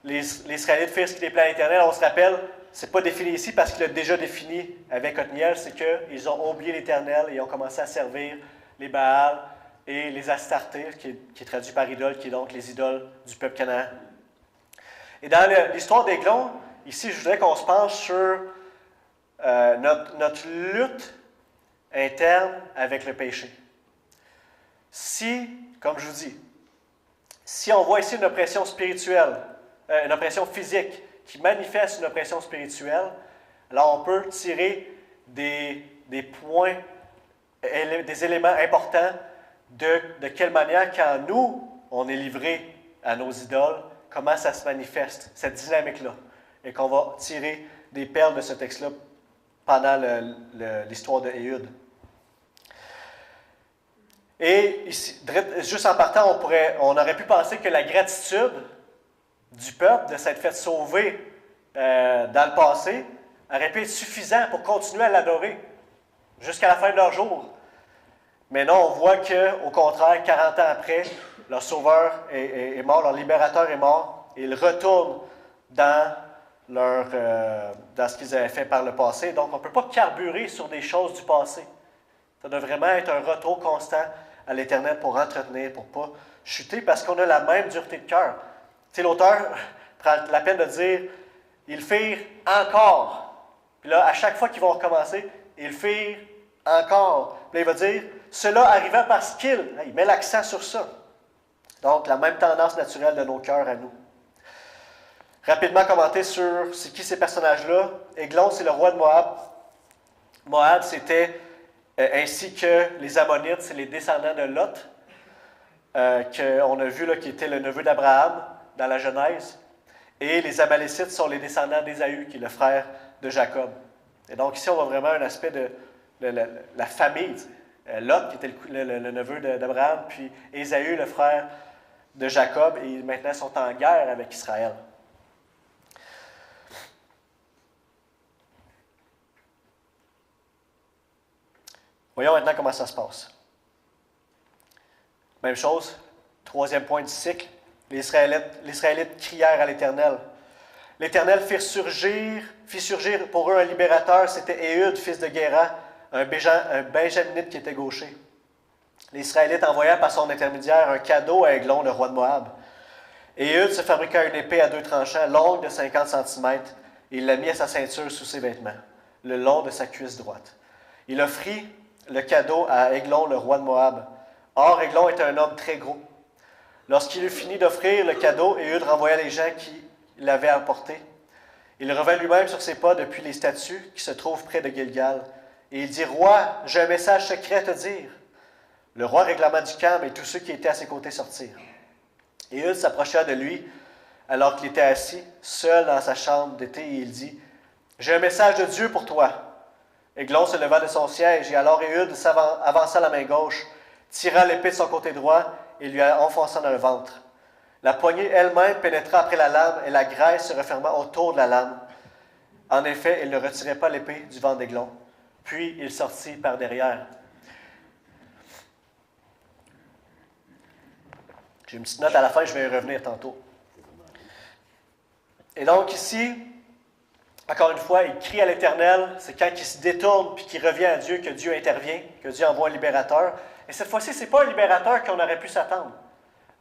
Speaker 1: Les Israélites firent ce qui déplaît à l'Éternel. On se rappelle, ce n'est pas défini ici parce qu'il a déjà défini avec Othniel, c'est qu'ils ont oublié l'Éternel et ont commencé à servir les Baals et les Astartés, qui est traduit par idole, qui est donc les idoles du peuple canaan. Et dans l'histoire d'Églon, ici, je voudrais qu'on se penche sur notre lutte interne avec le péché. Si, comme je vous dis, si on voit ici une oppression spirituelle, une oppression physique qui manifeste une oppression spirituelle, alors on peut tirer des points, des éléments importants de quelle manière, quand nous, on est livré à nos idoles, comment ça se manifeste, cette dynamique-là. Et qu'on va tirer des perles de ce texte-là pendant l'histoire de Éhud. Et ici, juste en partant, on aurait pu penser que la gratitude du peuple de s'être fait sauver dans le passé aurait pu être suffisant pour continuer à l'adorer jusqu'à la fin de leur jour. Mais non, on voit qu'au contraire, 40 ans après, leur sauveur est mort, leur libérateur est mort, et ils retournent dans ce qu'ils avaient fait par le passé. Donc, on ne peut pas carburer sur des choses du passé. Ça doit vraiment être un retour constant à l'Éternel pour entretenir, pour ne pas chuter, parce qu'on a la même dureté de cœur. Tu sais, l'auteur prend la peine de dire « Ils firent encore ». Puis là, à chaque fois qu'ils vont recommencer, « Ils firent encore ». Puis là, il va dire « Cela arriva parce qu'il ». Il met l'accent sur ça. Donc, la même tendance naturelle de nos cœurs à nous. Rapidement commenter sur c'est qui ces personnages-là. Églon, c'est le roi de Moab. Moab, c'était, ainsi que les Ammonites, c'est les descendants de Lot, qu'on a vu là, qui était le neveu d'Abraham dans la Genèse. Et les Amalécites sont les descendants d'Ésaü, qui est le frère de Jacob. Et donc ici, on voit vraiment un aspect de la famille. Lot, qui était le neveu d'Abraham, puis Ésaü, le frère de Jacob, et maintenant sont en guerre avec Israël.
Speaker 2: Voyons maintenant comment ça se passe. Même chose, troisième point du cycle, les Israélites crièrent à l'Éternel. L'Éternel fit surgir pour eux un libérateur, c'était Éhud, fils de Guéra, un Benjaminite qui était gaucher. Les Israélites envoyèrent par son intermédiaire un cadeau à Églon, le roi de Moab. Éhud se fabriqua une épée à 2 tranchants, longue de 50 cm, et il la mit à sa ceinture sous ses vêtements, le long de sa cuisse droite. Il offrit le cadeau à Églon, le roi de Moab. Or, Églon était un homme très gros. Lorsqu'il eut fini d'offrir le cadeau, Éhud renvoya les gens qui l'avaient apporté. Il revint lui-même sur ses pas depuis les statues qui se trouvent près de Gilgal. Et il dit, « Roi, j'ai un message secret à te dire. » Le roi réclama du calme et tous ceux qui étaient à ses côtés sortirent. Éhud s'approcha de lui alors qu'il était assis, seul dans sa chambre d'été, et il dit, « J'ai un message de Dieu pour toi. » Églon se leva de son siège, et alors Éhud avança la main gauche, tira l'épée de son côté droit et lui enfonça dans le ventre. La poignée elle-même pénétra après la lame, et la graisse se referma autour de la lame. En effet, il ne retirait pas l'épée du ventre d'Églon. Puis il sortit par derrière. J'ai une petite note à la fin, je vais y revenir tantôt. Et donc ici, encore une fois, il crie à l'Éternel. C'est quand il se détourne puis qu'il revient à Dieu que Dieu intervient, que Dieu envoie un libérateur. Et cette fois-ci, ce n'est pas un libérateur qu'on aurait pu s'attendre.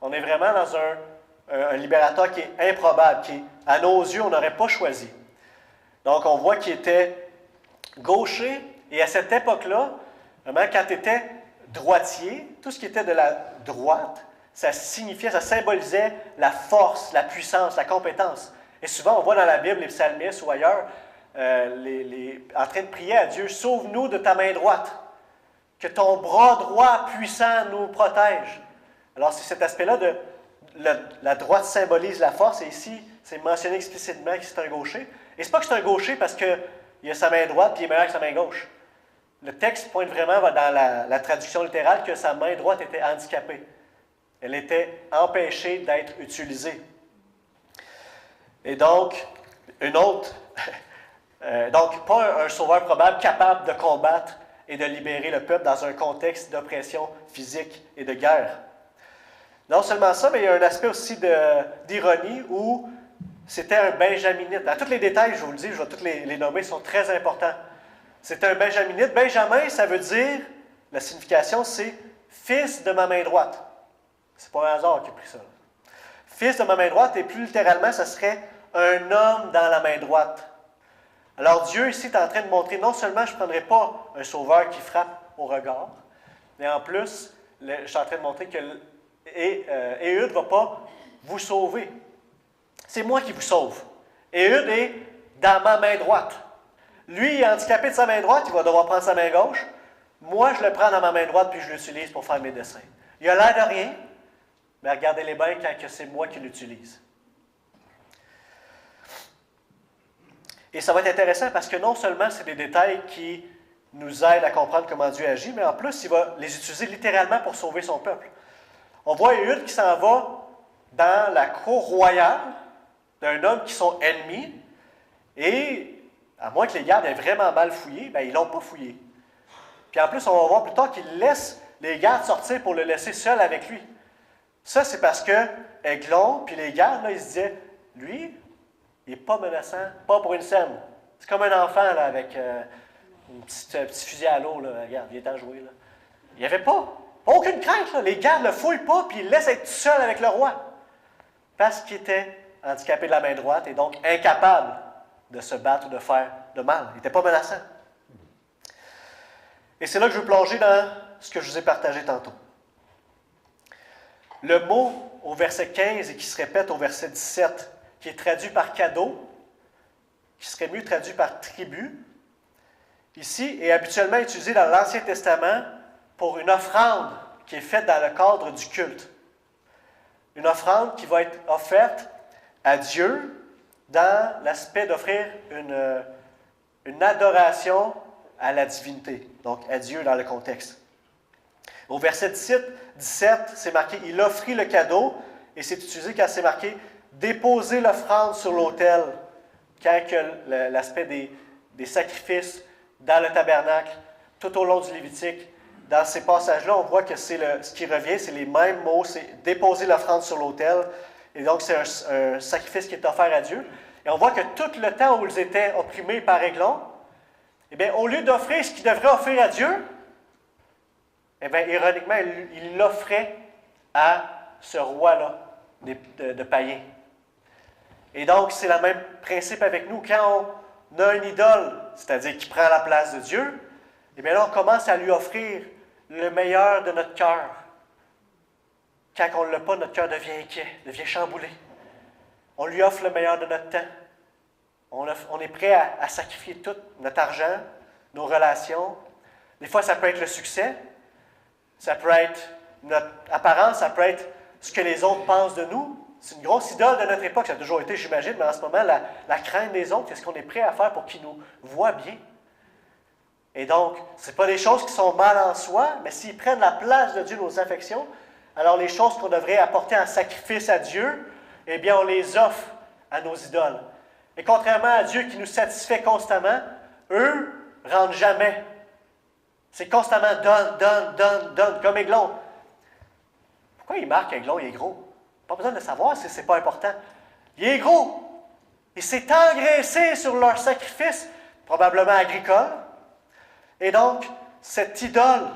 Speaker 2: On est vraiment dans un libérateur qui est improbable, qui, à nos yeux, on n'aurait pas choisi. Donc, on voit qu'il était gaucher, et à cette époque-là, vraiment, quand tu étais droitier, tout ce qui était de la droite, ça signifiait, ça symbolisait la force, la puissance, la compétence. Et souvent, on voit dans la Bible, les psalmistes ou ailleurs, en train de prier à Dieu, « Sauve-nous de ta main droite, que ton bras droit puissant nous protège. » Alors, c'est cet aspect-là de la droite symbolise la force, et ici, c'est mentionné explicitement que c'est un gaucher. Et ce n'est pas que c'est un gaucher parce qu'il a sa main droite et il est meilleur que sa main gauche. Le texte pointe vraiment dans la traduction littérale que sa main droite était handicapée. Elle était empêchée d'être utilisée. Et donc, donc pas un sauveur probable capable de combattre et de libérer le peuple dans un contexte d'oppression physique et de guerre. Non seulement ça, mais il y a un aspect aussi d'ironie où c'était un Benjaminite. Dans tous les détails, je vous le dis, je vais tous les nommer, sont très importants. C'était un Benjaminite. Benjamin, ça veut dire, la signification, c'est « fils de ma main droite ». C'est pas un hasard qui a pris ça. Fils de ma main droite, et plus littéralement, ça serait un homme dans la main droite. Alors Dieu ici est en train de montrer, non seulement je ne prendrai pas un sauveur qui frappe au regard, mais en plus, je suis en train de montrer que Éhud ne va pas vous sauver. C'est moi qui vous sauve. Éhud est dans ma main droite. Lui, il est handicapé de sa main droite, il va devoir prendre sa main gauche. Moi, je le prends dans ma main droite puis je l'utilise pour faire mes dessins. Il a l'air de rien, mais regardez-les bien quand c'est moi qui l'utilise. Et ça va être intéressant parce que non seulement c'est des détails qui nous aident à comprendre comment Dieu agit, mais en plus, il va les utiliser littéralement pour sauver son peuple. On voit Éhud qui s'en va dans la cour royale d'un homme qui sont ennemis, et à moins que les gardes aient vraiment mal fouillé, bien, ils ne l'ont pas fouillé. Puis en plus, on va voir plus tard qu'il laisse les gardes sortir pour le laisser seul avec lui. Ça, c'est parce que Églon, puis les gardes, là, ils se disaient, lui, il n'est pas menaçant, pas pour une scène. C'est comme un enfant là, avec un petit fusil à l'eau, là. Regarde, il est en jouer. Là. Il n'y avait pas aucune crainte. Là. Les gardes ne le fouillent pas, puis ils le laissent être seul avec le roi. Parce qu'il était handicapé de la main droite et donc incapable de se battre ou de faire de mal. Il n'était pas menaçant. Et c'est là que je veux plonger dans ce que je vous ai partagé tantôt. Le mot au verset 15 et qui se répète au verset 17, qui est traduit par cadeau, qui serait mieux traduit par tribu, ici est habituellement utilisé dans l'Ancien Testament pour une offrande qui est faite dans le cadre du culte. Une offrande qui va être offerte à Dieu dans l'aspect d'offrir une adoration à la divinité, donc à Dieu dans le contexte. Au verset 17, c'est marqué « Il offrit le cadeau » et c'est utilisé quand c'est marqué « Déposer l'offrande sur l'autel » quand l'aspect des sacrifices dans le tabernacle, tout au long du Lévitique. Dans ces passages-là, on voit que ce qui revient, c'est les mêmes mots, c'est déposer l'offrande sur l'autel. Et donc, c'est un sacrifice qui est offert à Dieu. Et on voit que tout le temps où ils étaient opprimés par Églon, eh bien, au lieu d'offrir ce qu'ils devraient offrir à Dieu, eh bien, ironiquement, ils l'offraient à ce roi-là de païens. Et donc, c'est le même principe avec nous. Quand on a une idole, c'est-à-dire qui prend la place de Dieu, eh bien là, on commence à lui offrir le meilleur de notre cœur. Quand on ne l'a pas, notre cœur devient inquiet, devient chamboulé. On lui offre le meilleur de notre temps. On est prêt à sacrifier tout, notre argent, nos relations. Des fois, ça peut être le succès. Ça peut être notre apparence, ça peut être ce que les autres pensent de nous. C'est une grosse idole de notre époque, ça a toujours été, j'imagine, mais en ce moment, la crainte des autres, qu'est-ce qu'on est prêt à faire pour qu'ils nous voient bien? Et donc, ce n'est pas des choses qui sont mal en soi, mais s'ils prennent la place de Dieu, nos affections, alors les choses qu'on devrait apporter en sacrifice à Dieu, eh bien, on les offre à nos idoles. Et contrairement à Dieu qui nous satisfait constamment, eux ne rendent jamais. C'est constamment donne, comme Églon. Pourquoi il marque Églon, il est gros? Pas besoin de savoir si ce n'est pas important. Il est gros. Il s'est engraissé sur leur sacrifice, probablement agricole. Et donc, cette idole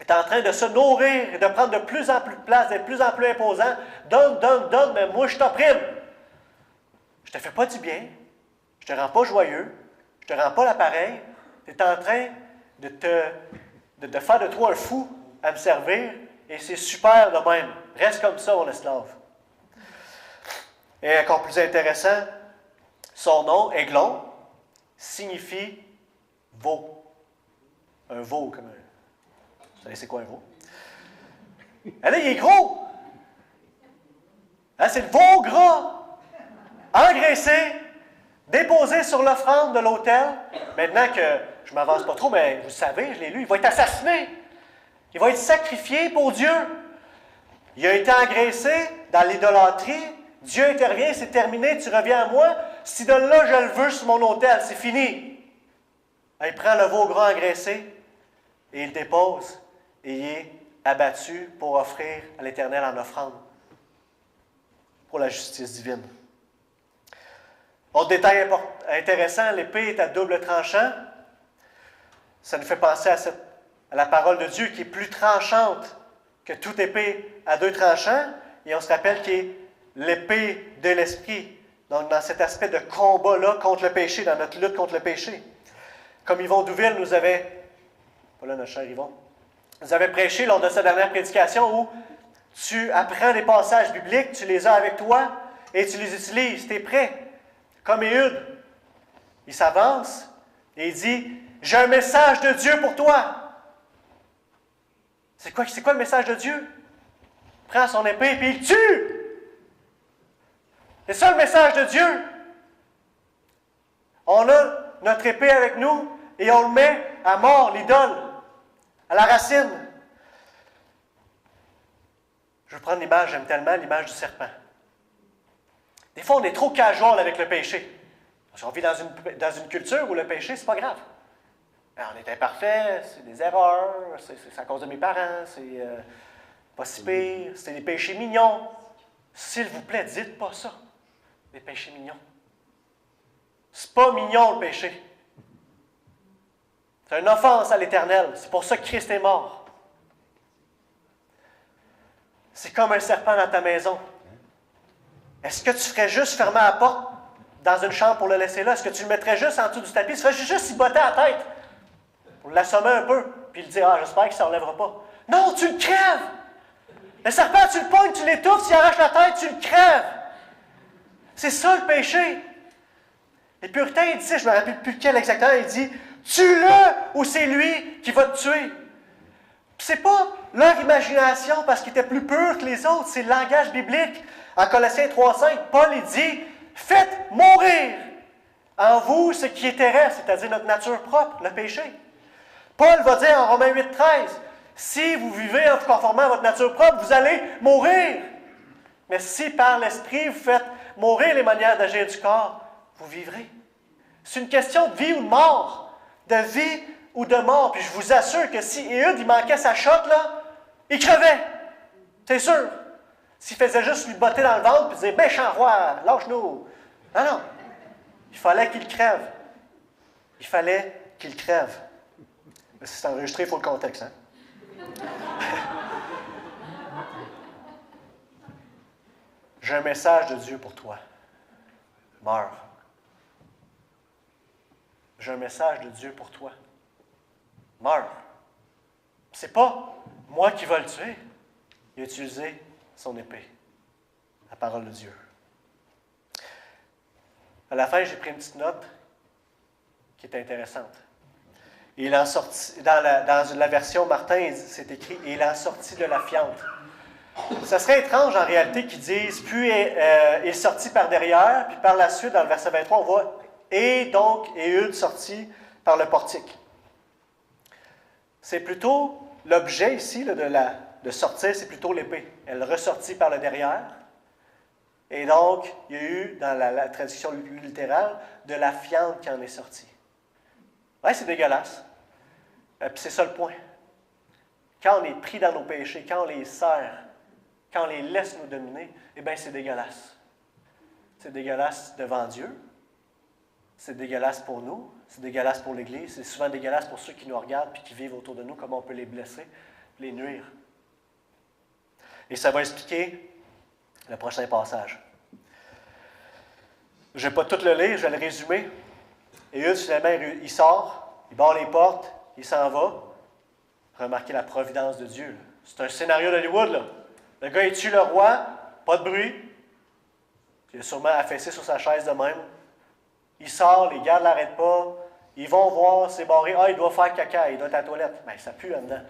Speaker 2: est en train de se nourrir et de prendre de plus en plus de place, d'être de plus en plus imposant. Donne, mais moi je t'opprime. Je ne te fais pas du bien. Je ne te rends pas joyeux. Je ne te rends pas l'appareil. Tu es en train de faire de toi un fou à me servir. Et c'est super de même. Reste comme ça, mon esclave. Et encore plus intéressant, son nom, Églon, signifie veau. Un veau, comme un... Vous savez c'est quoi un veau? Et là, il est gros. Hein, c'est le veau gras, engraissé, déposé sur l'offrande de l'autel. Maintenant que je ne m'avance pas trop, mais vous savez, je l'ai lu, il va être assassiné. Il va être sacrifié pour Dieu. Il a été engraissé dans l'idolâtrie. Dieu intervient, c'est terminé, tu reviens à moi. Cet idole-là, je le veux sur mon autel, c'est fini. Il prend le veau gras engraissé et il le dépose. Et il est abattu pour offrir à l'Éternel en offrande pour la justice divine. Autre détail intéressant, l'épée est à double tranchant. Ça nous fait penser à la parole de Dieu qui est plus tranchante que toute épée à deux tranchants. Et on se rappelle qu'il est l'épée de l'esprit. Donc, dans cet aspect de combat-là contre le péché, dans notre lutte contre le péché. Comme Yvon Douville nous avait, voilà notre cher Yvon, nous avait prêché lors de sa dernière prédication où tu apprends des passages bibliques, tu les as avec toi et tu les utilises. Tu es prêt. Comme Éhude, il s'avance et il dit « J'ai un message de Dieu pour toi. » C'est quoi le message de Dieu? Il prend son épée et il tue. C'est ça le message de Dieu. On a notre épée avec nous et on le met à mort, l'idole, à la racine. Je vais prendre l'image, j'aime tellement l'image du serpent. Des fois, on est trop casual avec le péché. Parce qu'on vit dans une culture où le péché, c'est pas grave. Alors, on est imparfait, c'est des erreurs, c'est à cause de mes parents, c'est pas si pire, c'est des péchés mignons. S'il vous plaît, dites pas ça, des péchés mignons. C'est pas mignon le péché. C'est une offense à l'Éternel. C'est pour ça que Christ est mort. C'est comme un serpent dans ta maison. Est-ce que tu ferais juste fermer la porte dans une chambre pour le laisser là? Est-ce que tu le mettrais juste en dessous du tapis? Tu ferais juste y botter à la tête pour l'assommer un peu, puis il dit « Ah, j'espère qu'il ne s'enlèvera pas. » Non, tu le crèves! Le serpent, tu le pognes, tu l'étouffes, s'il arrache la tête, tu le crèves! C'est ça le péché. Les puritains, ils disaient, je ne me rappelle plus lequel exactement, il dit « Tue-le ou c'est lui qui va te tuer. » C'est pas leur imagination parce qu'ils étaient plus purs que les autres, c'est le langage biblique. En Colossiens 3,5, Paul il dit « Faites mourir en vous ce qui est terrestre, c'est-à-dire notre nature propre, le péché. » Paul va dire en Romains 8,13 « Si vous vivez en vous conformant à votre nature propre, vous allez mourir. Mais si par l'Esprit vous faites mourir les manières d'agir du corps, vous vivrez. » C'est une question de vie ou de mort, de vie ou de mort. Puis je vous assure que si Éhud, il manquait sa shot, là, il crevait. C'est sûr. S'il faisait juste lui botter dans le ventre et dire « Méchant roi, lâche-nous! » Non, non. Il fallait qu'il crève. Il fallait qu'il crève. Mais si c'est enregistré, il faut le contexte. Hein? J'ai un message de Dieu pour toi. Meurs. J'ai un message de Dieu pour toi. Meurs. C'est pas moi qui vais le tuer. Il a utilisé son épée. La parole de Dieu. À la fin, j'ai pris une petite note qui est intéressante. Il en sortit, dans la version Martin, c'est écrit « Il en sortit de la fiente ». Ça serait étrange en réalité qu'ils disent « Puis il sortit par derrière », puis par la suite, dans le verset 23, on voit « Et donc Éhud sortit par le portique ». C'est plutôt l'objet ici là, de sortir, c'est plutôt l'épée. Elle ressortit par le derrière. Et donc, il y a eu, dans la traduction littérale, de la fiente qui en est sortie. Oui, c'est dégueulasse. Puis c'est ça le point. Quand on est pris dans nos péchés, quand on les serre, quand on les laisse nous dominer, eh bien, c'est dégueulasse. C'est dégueulasse devant Dieu. C'est dégueulasse pour nous. C'est dégueulasse pour l'Église. C'est souvent dégueulasse pour ceux qui nous regardent et qui vivent autour de nous, comment on peut les blesser, les nuire. Et ça va expliquer le prochain passage. Je ne vais pas tout le lire, je vais le résumer. Éhud, finalement, il sort, il barre les portes, il s'en va. Remarquez la providence de Dieu. Là. C'est un scénario d'Hollywood, là. Le gars, il tue le roi, pas de bruit. Il a sûrement affaissé sur sa chaise de même. Il sort, les gardes ne l'arrêtent pas. Ils vont voir, c'est barré. Ah, il doit faire caca, il doit être à la toilette. Mais ça pue là-dedans.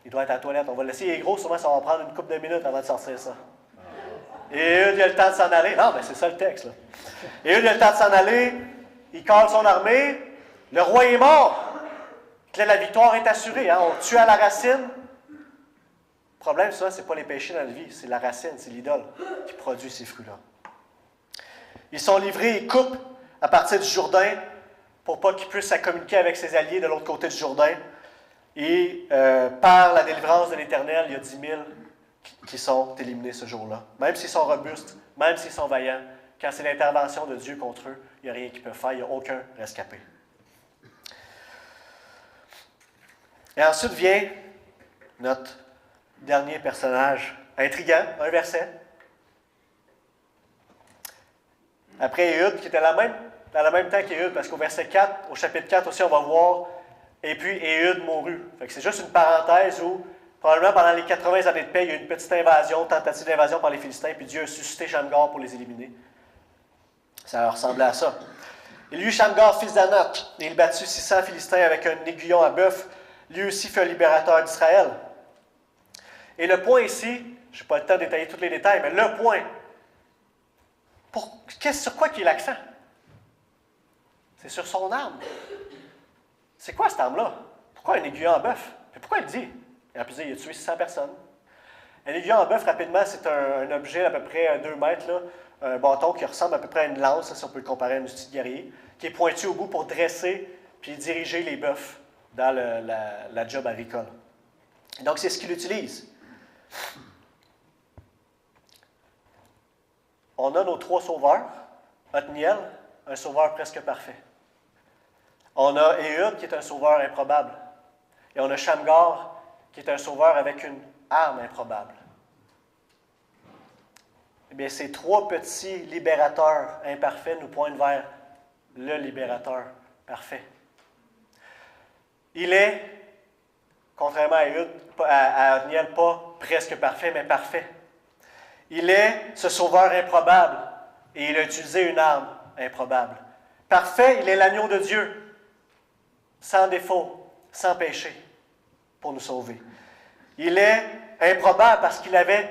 Speaker 2: Il doit être à la toilette. On va le laisser. Il est gros, sûrement, ça va prendre une couple de minutes avant de sortir ça. Et Éhud, il a le temps de s'en aller. Non, mais c'est ça le texte, là. Éhud, il a le temps de s'en aller. Il cale son armée. Le roi est mort. Là, la victoire est assurée. Hein? On tue à la racine. Le problème, ça, ce n'est pas les péchés dans la vie. C'est la racine, c'est l'idole qui produit ces fruits-là. Ils sont livrés, ils coupent à partir du Jourdain pour pas qu'ils puissent communiquer avec ses alliés de l'autre côté du Jourdain. Et par la délivrance de l'Éternel, il y a 10 000 qui sont éliminés ce jour-là. Même s'ils sont robustes, même s'ils sont vaillants, quand c'est l'intervention de Dieu contre eux, il n'y a rien qu'ils peuvent faire, il n'y a aucun rescapé. Et ensuite vient notre dernier personnage intriguant, un verset. Après Éhud, qui était dans le même temps qu'Éhud, parce qu'au verset 4, au chapitre 4 aussi, on va voir « Et puis Éhud mourut ». C'est juste une parenthèse où, probablement pendant les 80 années de paix, il y a eu une petite invasion, tentative d'invasion par les Philistins, puis Dieu a suscité Shamgar pour les éliminer. Ça ressemblait à ça. Il y eut Shamgar, fils d'Anath, et il battit 600 Philistins avec un aiguillon à bœuf. Lui aussi fut un libérateur d'Israël. Et le point ici, je n'ai pas le temps de détailler tous les détails, mais le point, sur quoi qui est l'accent? C'est sur son arme. C'est quoi cette arme-là? Pourquoi un aiguillon en bœuf? Et pourquoi il dit? Il a pu dire, il a tué 600 personnes. Un aiguillon en bœuf, rapidement, c'est un objet d'à peu près 2 mètres, là, un bâton qui ressemble à peu près à une lance, si on peut le comparer à un outil de guerrier, qui est pointu au bout pour dresser puis diriger les bœufs dans la job agricole. Donc, c'est ce qu'il utilise. On a nos 3 sauveurs. Othniel, un sauveur presque parfait. On a Éhud, qui est un sauveur improbable. Et on a Shamgar, qui est un sauveur avec une arme improbable. Eh bien, ces 3 petits libérateurs imparfaits nous pointent vers le libérateur parfait. Il est, contrairement à Éhud, à Othniel, pas presque parfait, mais parfait. Il est ce sauveur improbable et il a utilisé une arme improbable. Parfait, il est l'agneau de Dieu, sans défaut, sans péché, pour nous sauver. Il est improbable parce qu'il n'avait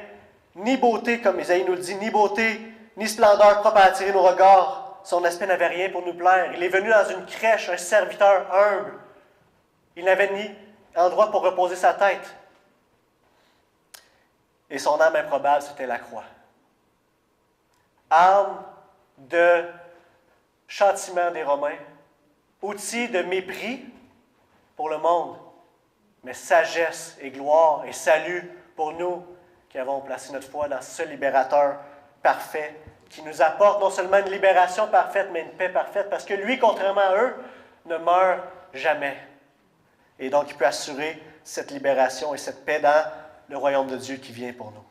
Speaker 2: ni beauté, comme Isaïe nous le dit, ni beauté, ni splendeur propre à attirer nos regards. Son aspect n'avait rien pour nous plaire. Il est venu dans une crèche, un serviteur humble. Il n'avait ni endroit pour reposer sa tête. Et son âme improbable, c'était la croix. Arme de châtiment des Romains, outil de mépris pour le monde, mais sagesse et gloire et salut pour nous qui avons placé notre foi dans ce libérateur parfait, qui nous apporte non seulement une libération parfaite, mais une paix parfaite, parce que lui, contrairement à eux, ne meurt jamais. Et donc, il peut assurer cette libération et cette paix dans le royaume de Dieu qui vient pour nous.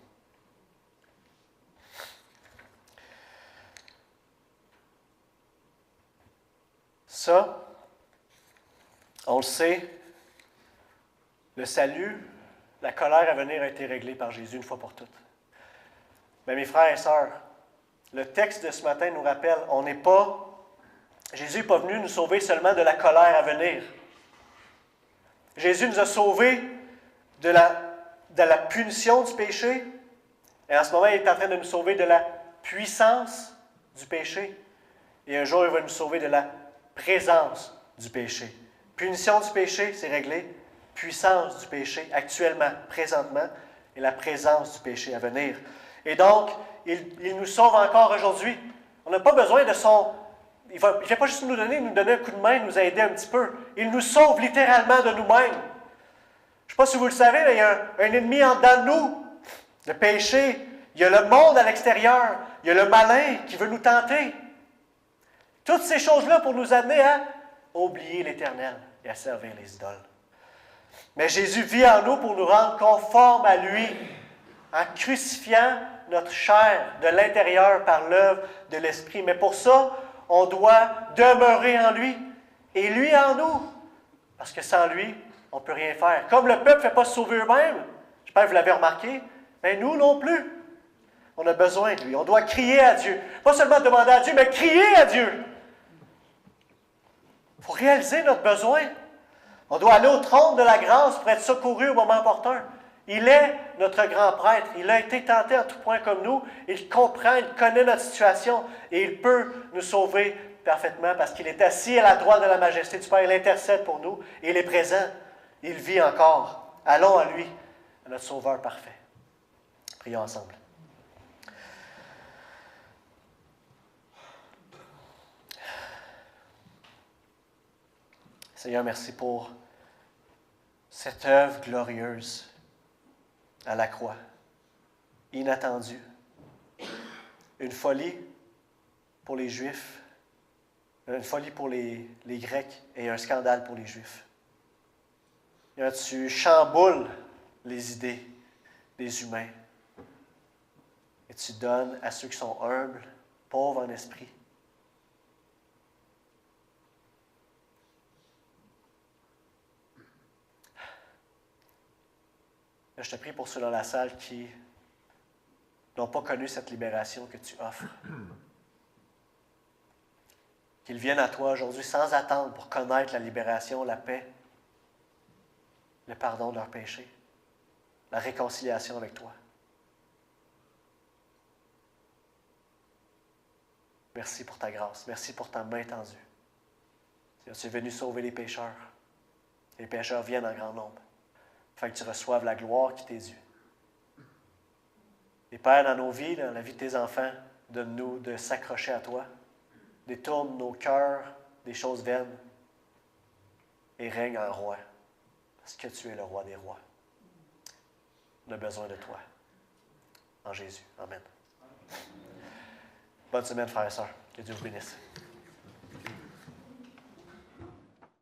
Speaker 2: Ça, on le sait, le salut, la colère à venir a été réglée par Jésus une fois pour toutes. Mais mes frères et sœurs, le texte de ce matin nous rappelle, Jésus n'est pas venu nous sauver seulement de la colère à venir. Jésus nous a sauvés de la punition du péché. Et en ce moment, il est en train de nous sauver de la puissance du péché. Et un jour, il va nous sauver de la présence du péché. Punition du péché, c'est réglé. Puissance du péché, actuellement, présentement, et la présence du péché à venir. Et donc, il nous sauve encore aujourd'hui. On n'a pas besoin de son... Il ne fait pas juste nous donner un coup de main, nous aider un petit peu. Il nous sauve littéralement de nous-mêmes. Je ne sais pas si vous le savez, mais il y a un ennemi en dedans de nous, le péché. Il y a le monde à l'extérieur. Il y a le malin qui veut nous tenter. Toutes ces choses-là pour nous amener à oublier l'Éternel et à servir les idoles. Mais Jésus vit en nous pour nous rendre conformes à lui, en crucifiant notre chair de l'intérieur par l'œuvre de l'Esprit. Mais pour ça, on doit demeurer en lui et lui en nous. Parce que sans lui, on ne peut rien faire. Comme le peuple ne fait pas se sauver eux-mêmes, j'espère que vous l'avez remarqué, mais nous non plus. On a besoin de lui. On doit crier à Dieu. Pas seulement demander à Dieu, mais crier à Dieu. Il faut réaliser notre besoin. On doit aller au trône de la grâce pour être secouru au moment opportun. Il est notre grand prêtre. Il a été tenté en tout point comme nous. Il comprend, il connaît notre situation et il peut nous sauver parfaitement parce qu'il est assis à la droite de la majesté du Père. Il intercède pour nous et il est présent. Il vit encore. Allons à lui, à notre Sauveur parfait. Prions ensemble. Seigneur, merci pour cette œuvre glorieuse à la croix, inattendue, une folie pour les Juifs, une folie pour les Grecs et un scandale pour les Juifs. Seigneur, tu chamboules les idées des humains et tu donnes à ceux qui sont humbles, pauvres en esprit, je te prie pour ceux dans la salle qui n'ont pas connu cette libération que tu offres. Qu'ils viennent à toi aujourd'hui sans attendre pour connaître la libération, la paix, le pardon de leurs péchés, la réconciliation avec toi. Merci pour ta grâce. Merci pour ta main tendue. Tu es venu sauver les pécheurs. Les pécheurs viennent en grand nombre. Afin que tu reçoives la gloire qui t'est due. Et Père, dans nos vies, dans la vie de tes enfants, donne-nous de s'accrocher à toi. Détourne nos cœurs des choses vaines et règne en roi. Parce que tu es le roi des rois. On a besoin de toi. En Jésus. Amen. Bonne semaine, frères et sœurs. Que Dieu vous bénisse.